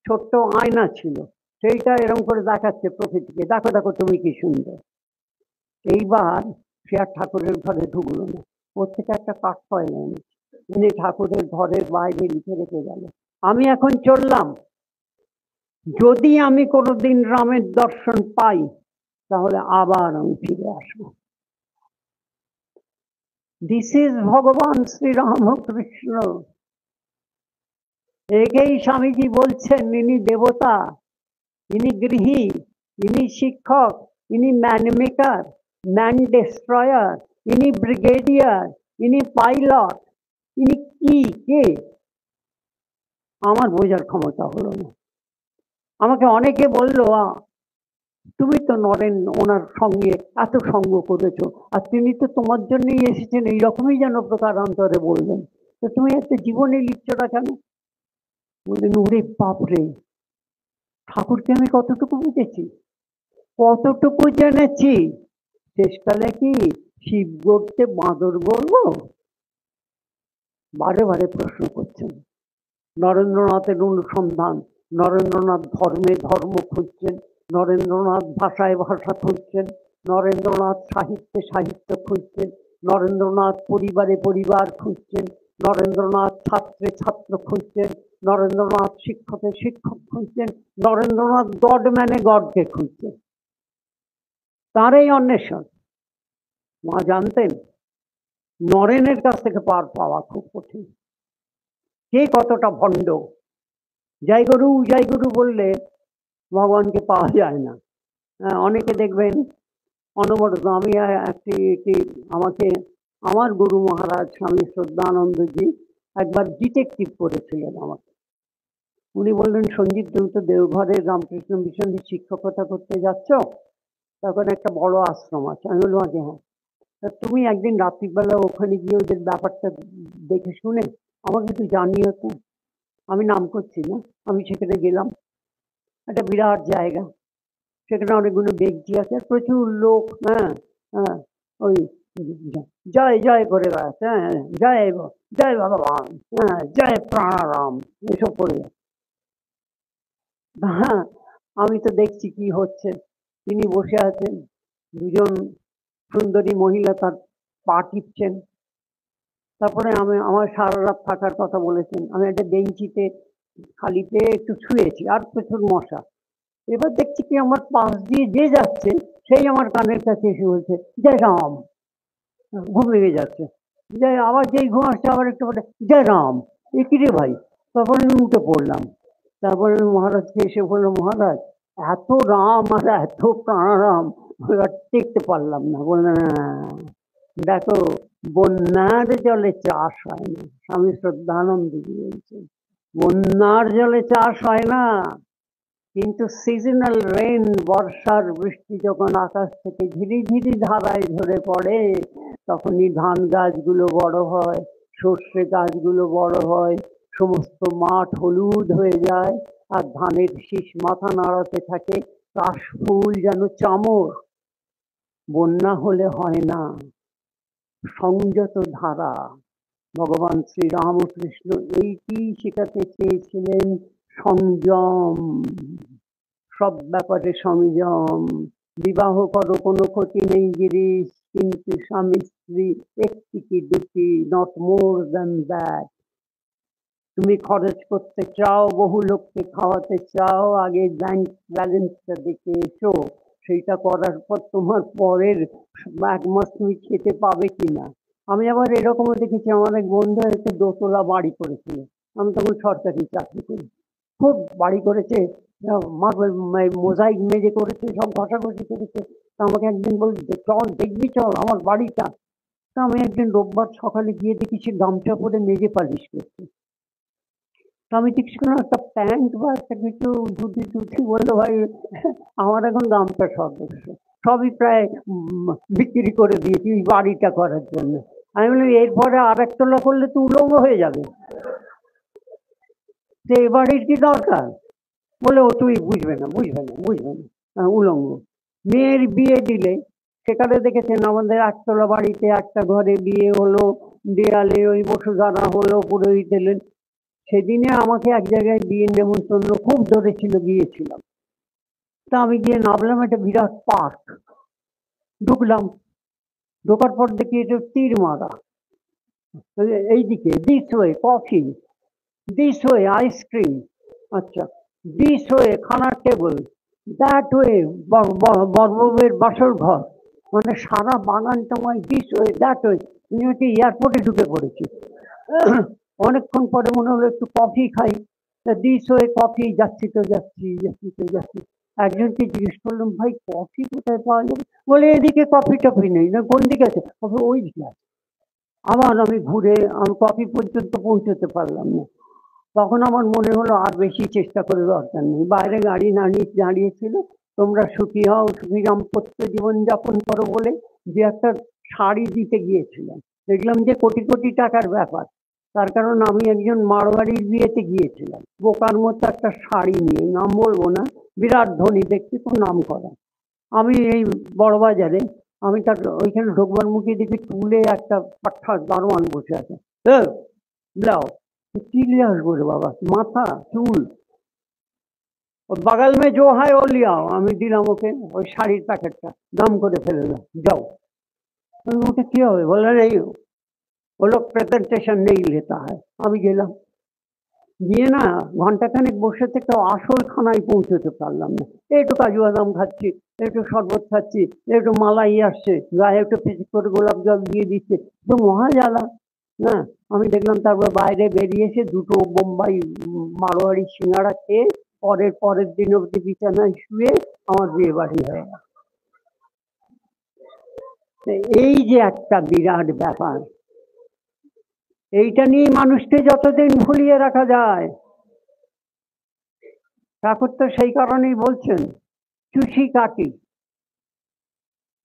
ছোট্ট আয়না ছিল, সেইটা এরকম করে দেখাচ্ছে প্রকৃতিকে, দেখো দেখো তুমি কি সুন্দর। এইবার সে আর ঠাকুরের ঘরে ঢুকলো না, ওর থেকে একটা কাঠ পয়লা এনেছে, এনে ঠাকুরের ঘরের বাইরে লিখে রেখে গেল, আমি এখন চললাম, যদি আমি কোনোদিন রামের দর্শন পাই তাহলে আবার আমি ফিরে আসবো। দিস ইজ ভগবান শ্রী রামকৃষ্ণ। একেই স্বামীজি বলছেন ইনি দেবতা, ইনি গৃহী, ইনি শিক্ষক, ইনি ম্যান মেকার, ম্যান ডেস্ট্রয়ার, ইনি ব্রিগেডিয়ার, ইনি পাইলট, ইনি কি কে আমার বোঝার ক্ষমতা হলো না। আমাকে অনেকে বললো তুমি তো নরেন ওনার সঙ্গে এত সঙ্গ করেছো, আর তিনি তো তোমার জন্যই এসেছেন, এইরকমই যেন প্রকারান্তরে বললেন, তো তুমি একটা জীবনে লিখছো না কেন? বললেন ওরে বাপরে, ঠাকুরকে আমি কতটুকু বুঝেছি, কতটুকু জেনেছি, শেষকালে কি শিব গড়তে বাঁদর গড়বো? বারে বারে প্রশ্ন করছেন। নরেন্দ্রনাথের অনুসন্ধান, নরেন্দ্রনাথ ধর্মে ধর্ম খুঁজছেন, নরেন্দ্রনাথ ভাষায় ভাষা খুঁজছেন, নরেন্দ্রনাথ সাহিত্যে সাহিত্য খুঁজছেন, নরেন্দ্রনাথ পরিবারে পরিবার খুঁজছেন, নরেন্দ্রনাথ ছাত্রে ছাত্র খুঁজছেন, নরেন্দ্রনাথ শিক্ষকে শিক্ষক খুঁজছেন, নরেন্দ্রনাথ গড মানে গডকে খুঁজছেন। তার এই অন্বেষণ মা জানতেন নরেনের কাছ থেকে পার পাওয়া খুব কঠিন, কে কতটা ভণ্ড। জয় গুরু বললে ভগবানকে পাওয়া যায় না। অনেকে দেখবেন অনবরত, আমি একটি আমাকে আমার গুরু মহারাজ স্বামী শ্রদ্ধানন্দজি একবার ডিটেকটিভ করেছিলেন আমাকে। উনি বললেন সঞ্জীব তুমি তো দেওঘরের রামকৃষ্ণ মিশনে শিক্ষকতা করতে যাচ্ছ, তখন একটা বড় আশ্রম আছে। আমি বললাম আগে হ্যাঁ, তুমি একদিন রাত্রিবেলা ওখানে গিয়ে ওদের ব্যাপারটা দেখে শুনে আমাকে একটু জানিও তো। আমি নাম করছি না, আমি সেখানে গেলাম, একটা বিরাট জায়গা, সেখানে অনেকগুলো বেঞ্চি আছে, আর প্রচুর লোক। হ্যাঁ, হ্যাঁ, ওই জয় জয় করে বেড়াচ্ছে। হ্যাঁ, জয় ভগবান, হ্যাঁ, জয় প্রাণারাম, এসব করে যাচ্ছে। হ্যাঁ, আমি তো দেখছি কি হচ্ছে। তিনি বসে আছেন, দুজন সুন্দরী মহিলা তার পা টিপছেন। তারপরে আমার সারা রাত থাকার কথা বলেছেন, আমি একটা বেঞ্চিতে খালি পেয়ে একটু শুয়েছি, আর প্রচুর মশা। এবার দেখছি কি আমার পাশ দিয়ে যে যাচ্ছে সেই আমার কানের কাছে এসে বলছে জয় রাম। ঘুম ভেঙে যাচ্ছে, জয়, আবার যেই ঘুম আসছে আবার একটু বলে জয় রাম। এ কি রে ভাই? তারপরে আমি উঠে পড়লাম। তারপরে আমি মহারাজকে এসে বললাম, মহারাজ এত রাম আর এত প্রাণারাম এবার টেকতে পারলাম না। বললেন, দেখো, বন্যার জলে চাষ হয় না। স্বামী শ্রদ্ধানন্দ বলছেন, বন্যার জলে চাষ হয় না, কিন্তু সিজনাল রেন, বর্ষার বৃষ্টি যখন আকাশ থেকে ঝিরি ঝিরি ধারায় ঝরে পড়ে, তখনই ধান গাছগুলো বড় হয়, সর্ষে গাছগুলো বড় হয়, সমস্ত মাঠ হলুদ হয়ে যায়, আর ধানের শীষ মাথা নাড়াতে থাকে, কাশফুল যেন চামর। বন্যা হলে হয় না, সংযত ধারা। ভগবান শ্রী রামকৃষ্ণ এইটি শেখাতে চেয়েছিলেন, সংযম, সব ব্যাপারে সংযম। বিবাহ করো, কোনো ক্ষতি নেই গিরিশ, কিন্তু স্বামী স্ত্রী একটি কি দুটি, নট মোর দ্যান দ্যাট। তুমি খরচ করতে চাও, বহু লোককে খাওয়াতে চাও, আগে ব্যাংক ব্যালেন্সটা দেখে এসো। সেইটা করার পর তোমার পরের 1 মাস তুমি খেতে পাবে কিনা। আমি আবার এরকমও দেখেছি, আমার এক বন্ধু একটা দোতলা বাড়ি করেছিল। আমি তখন সরকারি চাকরি করি, খুব বাড়ি করেছে, মার্বেল মোজাইক মেজে করেছে, সব ঘষাঘষি করেছে। তা আমাকে একদিন বলল, চল দেখবি, চল আমার বাড়িটা। তা আমি একদিন রোববার সকালে গিয়ে দেখি সে গামছা পরে মেজে পালিশ করছে। তা আমি দেখছি কোনো একটা প্যান্ট বা একটা কিছু ধুতি টুতি, বললো, ভাই আমার এখন গামছা সদস্য সবই প্রায় বিক্রি করে দিয়েছি ওই বাড়িটা করার জন্য। আমি বললাম, এরপরে আর একতলা করলে তো উলঙ্গ হয়ে যাবে, তো এ বাড়ির কি দরকার? বলে, ও তুই বুঝবে না, উলঙ্গ। মেয়ের বিয়ে দিলে সেখানে দেখেছেন, আমাদের 8তলা বাড়িতে একটা ঘরে বিয়ে হলো, দেয়ালে ওই বসুধারা হলো, পুরোহিত এলেন। সেদিনে আমাকে এক জায়গায় বিয়ে নেমন্তন্ন খুব ধরেছিল, গিয়েছিলাম। তা আমি গিয়ে নামলাম, একটা বিরাট পার্ক, ঢুকলাম। ঢোকার পর দেখি এটা তীর মারা, এইদিকে this way coffee, this way ice cream, আচ্ছা, দিস ওয়ে খানার টেবিল, দ্যাট ওয়ে বড়বাবুর বাসর ঘর, মানে সারা বাগানটা আমার দিস ওয়ে দ্যাট ওয়ে। তুমি হচ্ছে এয়ারপোর্টে ঢুকে পড়েছি। অনেকক্ষণ পরে মনে হলো একটু কফি খাই, দিস ওয়ে কফি, যাচ্ছি তো যাচ্ছি। একজনকে জিজ্ঞেস করলাম, ভাই কফি কোথায় পাওয়া যাবে? বলে, এদিকে কফি টফি নেই। না, কোন দিকে আছে? কফি ওই দিকে আছে। আবার আমি ঘুরে, আমি কফি পর্যন্ত পৌঁছতে পারলাম না। তখন আমার মনে হলো আর বেশি চেষ্টা করে দরকার নেই, বাইরে গাড়ি দাঁড়িয়েছিল, তোমরা সুখী হও, সুখী দাম্পত্য জীবনযাপন করো বলে যে একটা শাড়ি দিতে গিয়েছিলাম, দেখলাম যে কোটি কোটি টাকার ব্যাপার। তার কারণ আমি একজন মারোয়ারির বিয়েতে গিয়েছিলাম, বোকার মতো একটা শাড়ি নিয়ে, নাম বলবো না, বিরাট ধনী ব্যক্তি, খুব নাম করা। আমি এই বড়বাজারে, আমি তার ওইখানে ঢোকবার মুখে দেখি তুলে একটা পাঠা দারোয়ান বসে আছে। ব্লাও, কি লিয়ে আসবো রে বাবা, মাথা চুল, বাগাল মে জো হয় ও লিয়াও। আমি দিলাম ওকে ওই শাড়ির প্যাকেটটা, দাম করে ফেলে দাও, যাও। ওটা কি হবে? বললেন, এই वो लोग प्रेजेंटेशन नहीं लेता है। আমি গেলাম, গিয়ে না ঘন্টাখানেক বসে থেকে আসল খানায় পৌঁছতে পারলাম না। একটু কাজু বাদাম খাচ্ছি, একটু শরবত খাচ্ছি, একটু মালাই আসছে, গায়ে একটু পিচি করে গোলাপ জল দিয়ে দিচ্ছে, তো মহা জ্বালা। না, আমি দেখলাম তারপর বাইরে বেরিয়ে এসে দুটো বোম্বাই মারোয়ারি সিঙ্গাড়া খেয়ে পরের দিন অব্দি বিছানায় শুয়ে আমার বিয়ে বাড়ি হয়ে গেল। এই যে একটা বিরাট ব্যাপার, এইটা নিয়ে মানুষকে যতদিন ভুলিয়ে রাখা যায়। ঠাকুর তো সেই কারণেই বলছেন, চুষি কাটি।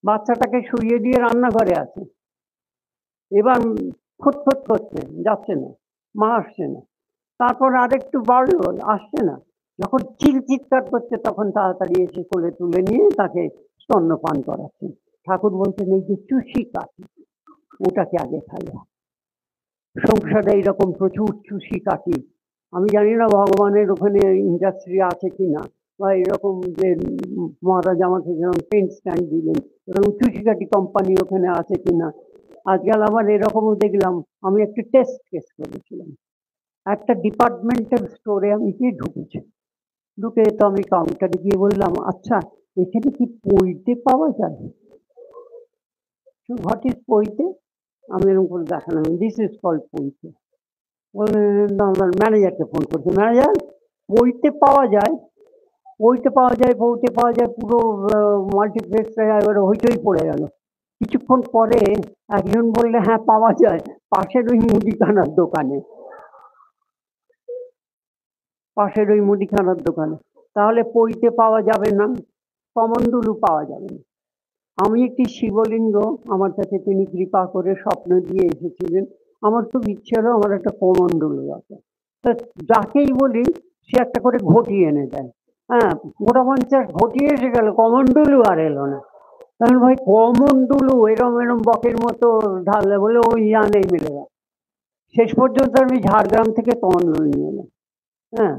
বাচ্চাটাকে শুইয়ে দিয়ে রান্নাঘরে আছে, এবার খুঁতখুত করছে, যাচ্ছে না, মা আসছে না। তারপর আরেকটু বাড়লো, আসছে না, যখন চিৎকার করছে তখন তাড়াতাড়ি এসে কোলে তুলে নিয়ে তাকে স্তন্যপান করাচ্ছেন। ঠাকুর বলছেন এই যে চুষি কাঠি ওটাকে আগে খাইয়া। সংসারে এইরকম প্রচুর চুষি কাঠি, আমি জানি না ভগবানের ওখানে ইন্ডাস্ট্রি আছে কিনা, বা এরকম যে মহারাজ আমাকে যেরকম পেন স্ট্যান্ড দিলেন এরকম চুষি কাঠি কোম্পানি ওখানে আছে কিনা। আজকাল আবার এরকমও দেখলাম, আমি একটি টেস্ট কেস করেছিলাম, একটা ডিপার্টমেন্টাল স্টোরে আমি গিয়ে ঢুকেছি, ঢুকে তো আমি কাউন্টারে গিয়ে বললাম, আচ্ছা এখানে কি পইতে পাওয়া যায়? হোয়াট ইজ পইতে? আমি এরকম করে দেখালাম, দিস ইজ কল্ড পইতে। বললেন ম্যানেজারকে ফোন করছে, ম্যানেজার পইতে পাওয়া যায়? পইতে পাওয়া যায়, পইতে পাওয়া যায়, পুরো মাল্টিপ্লেক্সটা এবারে হইচই পড়ে গেল। কিছুক্ষণ পরে একজন বললে হ্যাঁ পাওয়া যায়, পাশের ওই মুদিখানার দোকানে, পাশের ওই মুদিখানার দোকানে। তাহলে পইতে পাওয়া যাবে না, কমণ্ডলু পাওয়া যাবে না। আমি একটি শিবলিঙ্গ আমার কাছে তিনি কৃপা করে স্বপ্ন দিয়ে এসেছিলেন, আমার খুব ইচ্ছে হলো আমার একটা কমণ্ডলু আছে। তা যাকেই বলি সে একটা করে ঘটি এনে দেয়, হ্যাঁ গোটা 50 ঘটি এসে গেল, কমণ্ডলু আর এলো না। তখন ভাই কমণ্ডলু এরম এরম বকের মতো ঢাললে, বলে ওই জানেই মিলে গেল। শেষ পর্যন্ত আমি ঝাড়গ্রাম থেকে কমণ্ডলু নিয়ে এলাম। হ্যাঁ,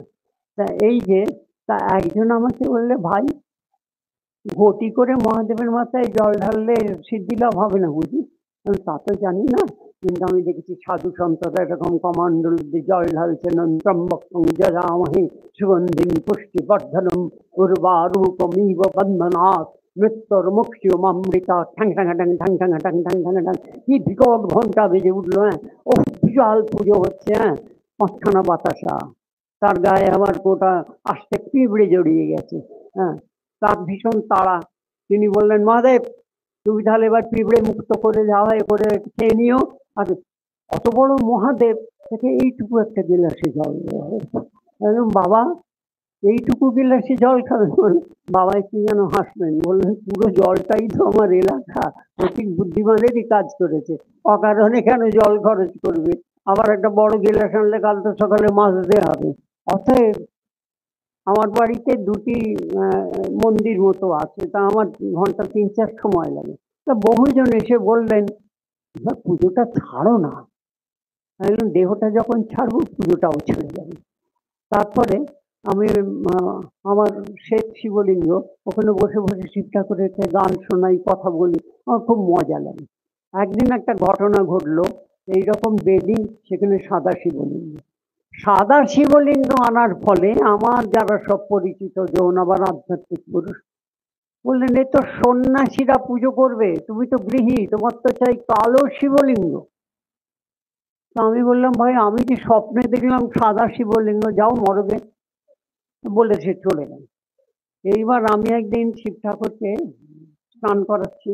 তা এই যে, তা একজন আমাকে বললে ভাই ঘটি করে মহাদেবের মাথায় জল ঢাললে সিদ্ধি লাভ হবে না বুঝি? তা তো জানি না, কিন্তু আমি দেখেছি সাধু সন্তরা এরকম কমান্ডল দিয়ে জল ঢালছেন, ত্রম্বকং যজামহে সুগন্ধিং পুষ্টিবর্ধনম উর্বারুকমিব বন্ধনাৎ মৃত্যুর্মুক্ষিয়মৃতা ঠ্যাং ঠ্যাং ঠ্যাং ঠ্যাং ঠ্যাং ঠ্যাং ঠ্যাং ঠ্যাং ঠ্যাং। কি বিকট ঘন্টা বেজে উঠলো, হ্যাঁ ও বিশাল পুজো হচ্ছে, হ্যাঁ পাঁচখানা বাতাসা, তার গায়ে আবার গোটা আস্তে পিঁপড়ে জড়িয়ে গেছে, হ্যাঁ তার ভীষণ তাড়া। তিনি বললেন মহাদেব তুমি তাহলে এবার পিঁপড়ে মুক্ত করে যাওয়া এ করে খেয়ে নিও। আর অত বড় মহাদেব তাকে এইটুকু একটা গিলাসে জল দেওয়া হয়েছে। বাবা এইটুকু গিলাসে জল খাবেন? বাবা একটু যেন হাসলেন, বললেন পুরো জলটাই তো আমার এলাকা, অধিক বুদ্ধিমানেরই কাজ করেছে, অকারণে কেন জল খরচ করবে? আবার একটা বড় গিলাস আনলে কাল তো সকালে মাজতে হবে। অতএব আমার বাড়িতে দুটি মন্দির মতো আছে, তা আমার ঘন্টা 3-4 সময় লাগে। তা বহুজন এসে বললেন পুজোটা ছাড়ো না। দেহটা যখন ছাড়বো পুজোটাও ছেড়ে যাবে। তারপরে আমি আমার শ্বেত শিবলিঙ্গ ওখানে বসে বসে শিব ঠাকুরের গান শোনাই, কথা বলি, আমার খুব মজা লাগে। একদিন একটা ঘটনা ঘটলো, এইরকম বেদি সেখানে সাদা শিবলিঙ্গ, সাদা শিবলিঙ্গ আনার ফলে আমার যারা সব পরিচিত জন আবার আধ্যাত্মিক পুরুষ বললেন এ তো সন্ন্যাসীরা পুজো করবে, তুমি তো গৃহী, তোমার তো চাই কালো শিবলিঙ্গ। তো আমি বললাম ভাই আমি কি স্বপ্নে দেখলাম সাদা শিবলিঙ্গ, যাও মরবে, বলে সে চলে গেল। এইবার আমি একদিন শিব ঠাকুরকে স্নান করাচ্ছি,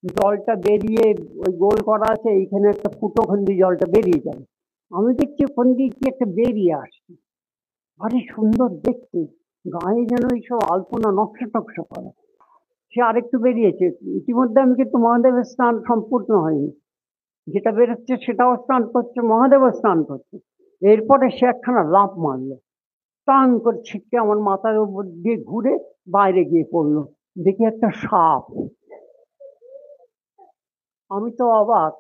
জলটা বেরিয়ে ওই গোল করা আছে, এইখানে একটা ফুটো ওখান দিয়ে জলটা বেরিয়ে যায়, আমি দেখছি ওখান দিয়ে কি একটা বেরিয়ে আসছে, ভারী সুন্দর দেখতে, গায়ে যেন এইসব আলপনা নকশা টকশা করা। সে আরেকটু বেরিয়েছে, ইতিমধ্যে আমি কিন্তু মহাদেবের স্নান সম্পূর্ণ হয়নি, যেটা বেরোচ্ছে সেটাও স্নান করছে, মহাদেবও স্নান করছে। এরপরে সে একখানা লাফ মারলো, টাং করে ছিটকে আমার মাথার উপর দিয়ে ঘুরে বাইরে গিয়ে পড়লো, দেখি একটা সাপ। আমি তো অবাক,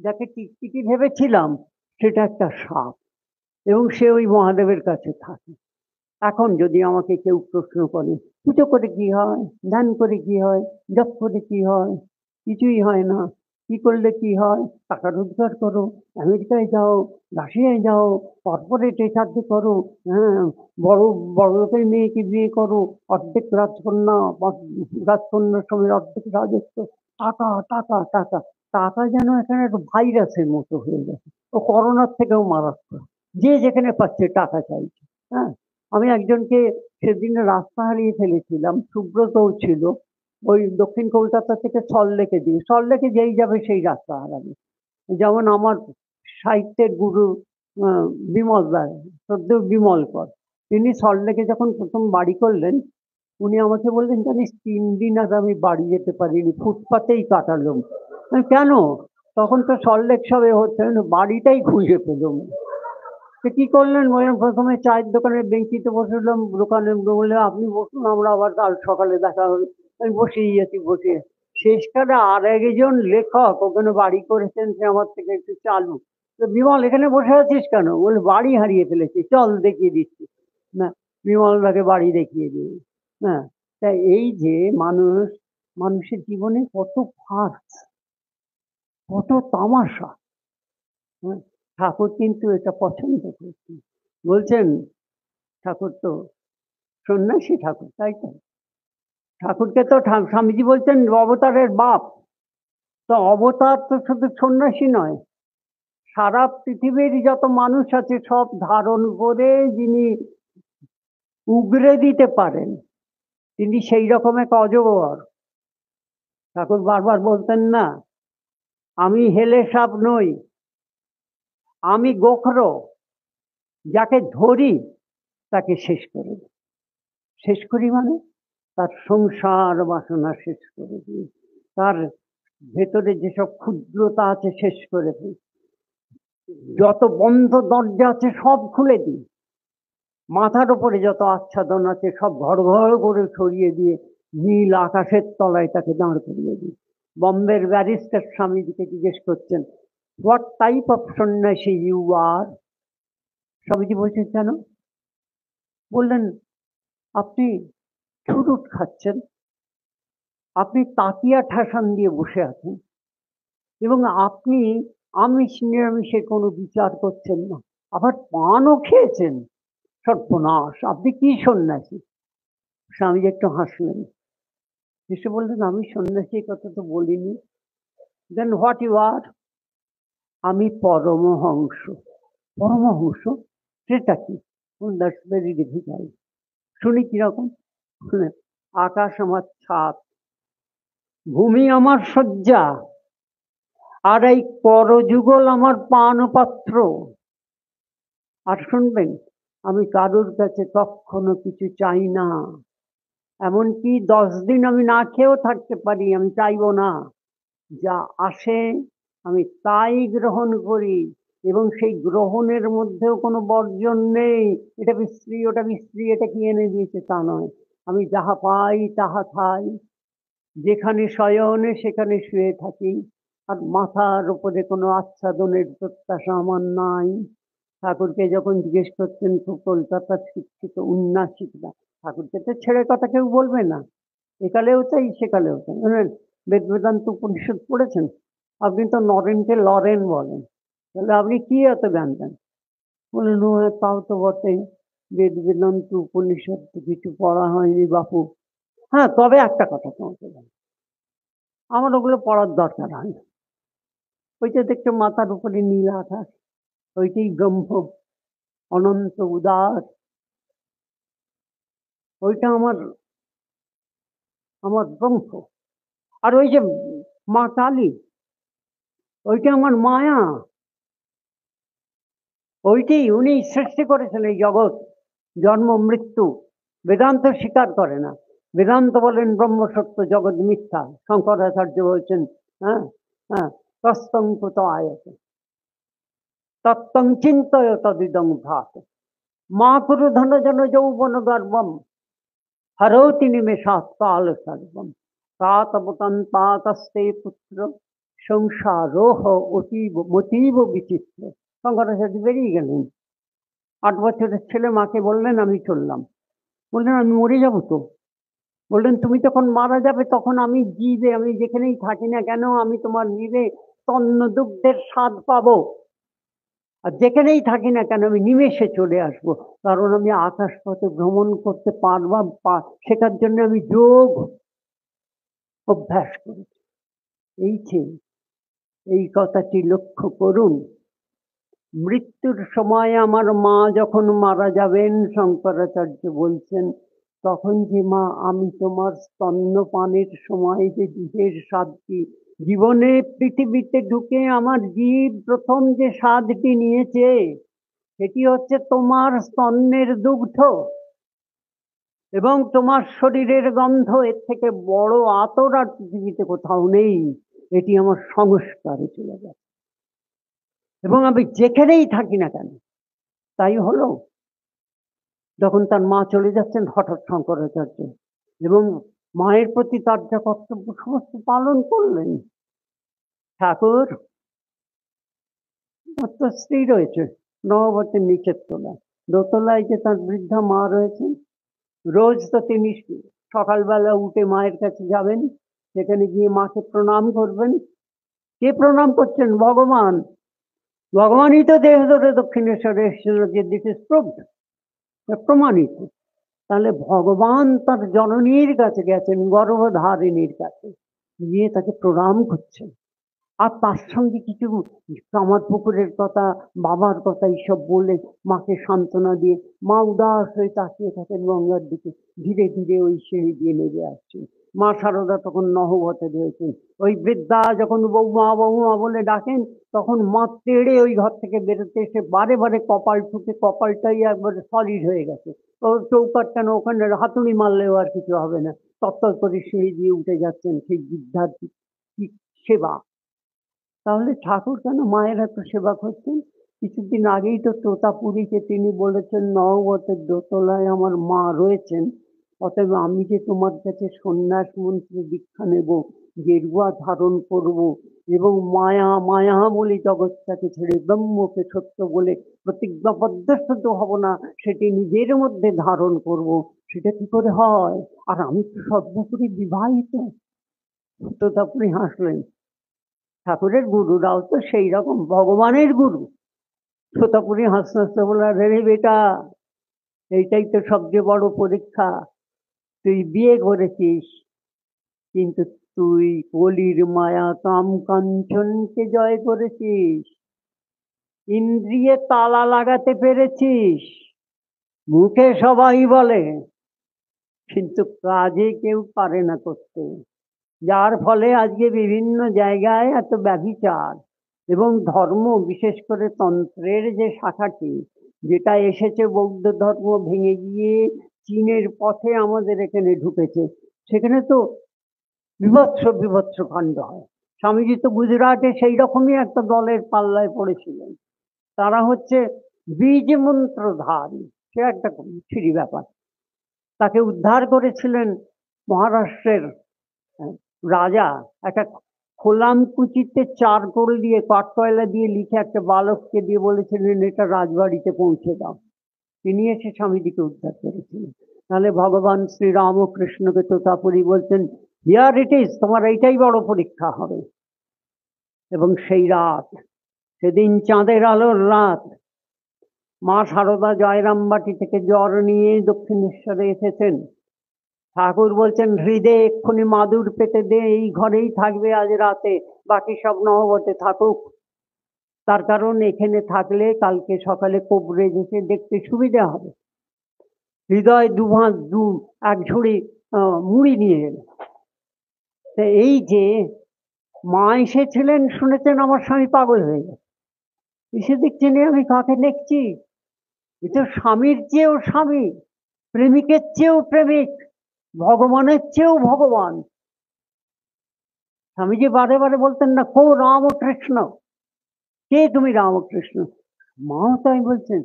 যাকে টিকটিকি ভেবেছিলাম সেটা একটা সাপ, এবং সে ওই মহাদেবের কাছে থাকে। এখন যদি আমাকে কেউ প্রশ্ন করে পুজো করে কি হয়, ধ্যান করে কি হয়, জপ করে কি হয়, কিছুই হয় না। কি করলে কি হয়? টাকা রোজগার করো, আমেরিকায় যাও, রাশিয়ায় যাও, কর্পোরেটে চাকরি করো, হ্যাঁ বড় বড় লোকের মেয়েকে বিয়ে করো, অর্ধেক রাজকন্যা, রাজকন্যার সময় অর্ধেক রাজত্ব, টাকা টাকা টাকা। টাকা যেন এখানে একটা ভাইরাসের মতো হয়ে গেছে, ও করোনার থেকেও মারাত্মক, যে যেখানে পাচ্ছে টাকা চাইছে। হ্যাঁ, আমি একজনকে সেদিন রাস্তা হারিয়ে ফেলেছিলাম, সুব্রতও ছিল, ওই দক্ষিণ কলকাতা থেকে সল্টলেকে দিয়ে, সল্টলেকে যেই যাবে সেই রাস্তা হারাবে। যেমন আমার সাহিত্যের গুরু বিমল রায়, সদ্য বিমল কর, তিনি সল্টলেকে যখন প্রথম বাড়ি করলেন, উনি আমাকে বললেন জানিস 3 দিন আগে আমি বাড়ি যেতে পারিনি, ফুটপাতেই কাটালাম। কেন? তখন তো সল্টলেক সবে হচ্ছে, বাড়িটাই খুঁজে পেলাম। তো কি করলেন, প্রথমে চায়ের দোকানের বেঞ্চিতে বসলাম, দোকানে বললে আপনি বসুন, আমরা আবার কাল সকালে দেখা হবে। আমি বসেই আছি, বসে শেষকালে আর একজন লেখক ওখানে বাড়ি করেছেন, সে আমার থেকে একটু চালু। তো বিমল এখানে বসে আছিস কেন? বলে বাড়ি হারিয়ে ফেলেছি, চল দেখিয়ে দিচ্ছি। না, বিমল তাকে বাড়ি দেখিয়ে দিয়ে, হ্যাঁ। তাই এই যে মানুষের জীবনে কত ফাঁক, কত তামাশা, হ্যাঁ। ঠাকুর কিন্তু এটা পছন্দ করতেন। বলছেন ঠাকুর তো সন্ন্যাসী ঠাকুর, তাই তো? ঠাকুরকে তো স্বামীজি বলছেন অবতারের বাপ। তো অবতার তো শুধু সন্ন্যাসী নয়, সারা পৃথিবীর যত মানুষ আছে সব ধারণ করে যিনি উগরে দিতে পারেন, তিনি সেই রকম এক অজগর। ঠাকুর বারবার বলতেন না, আমি হেলে সাপ নই, আমি গোখরো, যাকে ধরি তাকে শেষ করে দিই। শেষ করি মানে তার সংসার বাসনা শেষ করে দিই, তার ভেতরে যেসব ক্ষুদ্রতা আছে শেষ করে দিই, যত বন্ধ দরজা আছে সব খুলে দিই, মাথার উপরে যত আচ্ছাদন আছে সব ঘর ঘর করে ছড়িয়ে দিয়ে নীল আকাশের তলায় তাকে দাঁড় করিয়ে দিই। বম্বের ব্যারিস্টার স্বামীজিকে জিজ্ঞেস করছেন, হোয়াট টাইপ অফ সন্ন্যাসী ইউ আর? স্বামীজি বলছেন কেন? বললেন, আপনি চুরুট খাচ্ছেন, আপনি তাকিয়া ঠাসান দিয়ে বসে আছেন, এবং আপনি আমিষ নিরামিষের কোনো বিচার করছেন না, আবার পানও খেয়েছেন। সর্বনাশ, আপনি কি সন্ন্যাসী? স্বামীজি একটু হাসলেন, হেসে বললেন, আমি সন্ন্যাসী কথা তো বলিনি। দেন হোয়াট ইউ আর? আমি পরমহংস। পরমহংস সেটা কি? That's very difficult. শুনি কিরকম? আকাশ আমার ছাদ, ভূমি আমার শয্যা, আর এই করযুগল আমার পানপাত্র। আর শুনবেন, আমি কারুর কাছে কখনো কিছু চাই না, এমনকি 10 দিন আমি না খেয়েও থাকতে পারি, আমি চাইবো না। যা আসে আমি তাই গ্রহণ করি, এবং সেই গ্রহণের মধ্যেও কোনো বর্জন নেই। এটা বিশ্রী, ওটা বিশ্রী, এটা কি এনে দিয়েছে তা নয়। আমি যাহা পাই তাহা খাই, যেখানে শয়নে সেখানে শুয়ে থাকি, আর মাথার উপরে কোনো আচ্ছাদনের প্রত্যাশা আমার নাই। ঠাকুরকে যখন জিজ্ঞেস করছেন কলকাতার শিক্ষিত উন্নাসিকরা, ঠাকুরকে তো ছেড়ে কথা কেউ বলবে না, একালেও চাই সেকালেও চাই। বেদ বেদান্ত উপনিষদ পড়েছেন? আপনি তো নরেনকে লরেন বলেন, তাহলে আপনি কি এত জানতেন? বলেন, ও হ্যাঁ, তাও তো বটেই, বেদ বেদান্ত উপনিষদ তো কিছু পড়া হয়নি বাপু। হ্যাঁ, তবে একটা কথা তোমাকে বলি, আমার ওগুলো পড়ার দরকার হয় না। ওইটা দেখতে মাথার উপরে নীল আকাশ, ওইটাই ব্রহ্ম, অনন্ত উদার, ওইটা আমার আমার ব্রহ্ম। আর ওই যে মা কালী, ওইটা আমার মায়া, ওইটাই উনি সৃষ্টি করেছেন এই জগৎ। জন্ম মৃত্যু বেদান্ত স্বীকার করে না, বেদান্ত বলেন ব্রহ্ম সত্য, জগৎ মিথ্যা। শঙ্করাচার্য বলছেন, হ্যাঁ হ্যাঁ, তস্তং কুত আয়তে তত্ত্বং চিন্তয় তদিদং ভাত, মা কুরু ধন জন যৌবন গর্বম, হরৌতি নিমেষাৎ কাল সর্বম, তাতবতন্তাতস্তে পুত্র সংসারোহ অতীব মতীব বিচিত্র। শঙ্করাচার্য বেরিয়ে গেলেন। 8 বছরের ছেলে মাকে বললেন, আমি চললাম। বললেন, আমি মরে যাবো তো। বললেন, তুমি যখন মারা যাবে তখন আমি জীবে, আমি যেখানেই থাকি না কেন, আমি তোমার নিবে তন্ন দুগ্ধের স্বাদ পাবো। আর যেখানেই থাকি না কেন আমি নিমেষে চলে আসবো, কারণ আমি আকাশ পথে ভ্রমণ করতে পারবাম, শেখার জন্য আমি যোগ অভ্যাস করেছি। এই কথাটি লক্ষ্য করুন। মৃত্যুর সময় আমার মা যখন মারা যাবেন, শঙ্করাচার্য বলছেন, তখন যে মা আমি তোমার স্তন্যপানের সময় যে দুধের স্বাদটি, জীবনে পৃথিবীতে ঢুকে আমার জীব প্রথম যে স্বাদটি নিয়েছে সেটি হচ্ছে তোমার স্তন্যের দুগ্ধ এবং তোমার শরীরের গন্ধ। এর থেকে বড় আতর আর পৃথিবীতে কোথাও নেই। এটি আমার সংস্কারে চলে গেছে, এবং আমি যেখানেই থাকি না কেন তাই হলো যখন তার মা চলে যাচ্ছেন হঠাৎ শঙ্করাচার্য, এবং মায়ের প্রতি তার যা কর্তব্য সমস্ত পালন করলেন। ঠাকুর তার তো স্ত্রী রয়েছে নববতের নিচের তলায়, দোতলায় যে তার বৃদ্ধা মা রয়েছেন, রোজ তো তিনি সকালবেলা উঠে মায়ের কাছে যাবেন, সেখানে গিয়ে মাকে প্রণাম করবেন। কে প্রণাম করছেন? ভগবান। ভগবানই তো দেহ ধরে দক্ষিণেশ্বরে এসেছিল, যে দিস ইজ প্রুভড, প্রমাণিত। তাহলে ভগবান তার জননীর কাছে গেছেন, গর্ভধারিণীর কাছে গিয়ে তাকে প্রণাম করছেন, আর তার সঙ্গে কিছু কামার পুকুরের কথা, বাবার কথা এইসব বলে মাকে সান্ত্বনা দিয়ে মা উদাস হয়ে তাকিয়ে থাকেন গঙ্গার দিকে। ধীরে ধীরে ওই সিঁড়ি দিয়ে নেমে আসছেন। মা শারদা তখন নহবতে রয়েছেন। ওই বৃদ্ধা যখন বৌমা বৌমা বলে ডাকেন, তখন মা তেড়ে ওই ঘর থেকে বেরোতে এসে বারে বারে কপাল ঠুকে, কপালটাই একবারে সলিড হয়ে গেছে। ও চৌকাট কেন, ওখানে হাতুড়ি মারলেও আর কিছু হবে না। তত্তর করে সিঁড়ি দিয়ে উঠে যাচ্ছেন সেই বৃদ্ধার কি সেবা। তাহলে ঠাকুর কেন মায়ের এত সেবা করছেন? কিছুদিন আগেই তো তোতাপুরীকে তিনি বলেছেন, নহবতের দোতলায় আমার মা রয়েছেন, অতএব আমি যে তোমার কাছে সন্ন্যাস মন্ত্রে দীক্ষা নেব, গেরুয়া ধারণ করব, এবং মায়া মায়া বলে জগৎটাকে ছেড়ে ব্রহ্মকে সত্য বলে প্রতিজ্ঞাবদ্ধ শুদ্ধ হব না, সেটি নিজের মধ্যে ধারণ করব, সেটা কি করে হয়? আর আমি তো সর্বোপরি বিবাহিত। তোতাপুরী হাসলেন। ঠাকুরের গুরুরাও তো সেই রকম ভগবানের গুরু। তোতাপুরী হাসতে হাসতে বলল, রে বেটা, এইটাই তো সবচেয়ে বড় পরীক্ষা। তুই বিয়ে করেছিস, কিন্তু তুই কলির মায়া কাম কাঞ্চনকে জয় করেছিস, ইন্দ্রিয়ে তালা লাগাতে পেরেছিস। মুখে সবাই বলে, কিন্তু কাজে কেউ পারে না করতে, যার ফলে আজকে বিভিন্ন জায়গায় এত ব্যভিচার। এবং ধর্ম, বিশেষ করে তন্ত্রের যে শাখাটি, যেটা এসেছে বৌদ্ধ ধর্ম ভেঙে গিয়ে চীনের পথে আমাদের এখানে ঢুকেছে, সেখানে তো বিভৎস বিভৎস কাণ্ড হয়। স্বামীজি তো গুজরাটে সেই রকমই একটা দলের পাল্লায় পড়েছিলেন। তারা হচ্ছে বীজ মন্ত্রধারী, সে একটা ছিরি ব্যাপার। তাকে উদ্ধার করেছিলেন মহারাষ্ট্রের রাজা। একটা খোলামকুচিতে চারকোল দিয়ে, কাঠকয়লা দিয়ে লিখে একটা বালককে দিয়ে বলেছিলেন, এটা রাজবাড়িতে পৌঁছে দাও। তিনি এসে স্বামীজিকে উদ্ধার করেছিলেন। তাহলে ভগবান শ্রীরামকৃষ্ণকে তোতাপুরী বলছেন, হিয়ার ইট ইজ, তোমার এইটাই বড় পরীক্ষা হবে। এবং সেই রাত, সেদিন চাঁদের আলোর রাত, মা শারদা জয়রামবাটি থেকে জ্বর নিয়ে দক্ষিণেশ্বরে এসেছেন। ঠাকুর বলছেন, হৃদয়ে এক্ষুনি মাদুর পেতে দে, এই ঘরেই থাকবে আজ রাতে, বাকি সব নহবতে থাকুক। তার কারণ এখানে থাকলে কালকে সকালে কবরে যেতে দেখতে সুবিধা হবে। হৃদয় এক ঝুড়ি মুড়ি নিয়ে এল। এই যে মা এসেছিলেন, শুনেছেন আমার স্বামী পাগল হয়ে গেছে, এসে দেখছেন আমি কাকে দেখছি, এ তো স্বামীর চেয়েও স্বামী, প্রেমিকের চেয়েও প্রেমিক, ভগবানের চেয়েও ভগবান। স্বামীজি বারে বারে বলতেন না, কো রামকৃষ্ণ, কে তুমি রামকৃষ্ণ? মাও তাই বলছেন,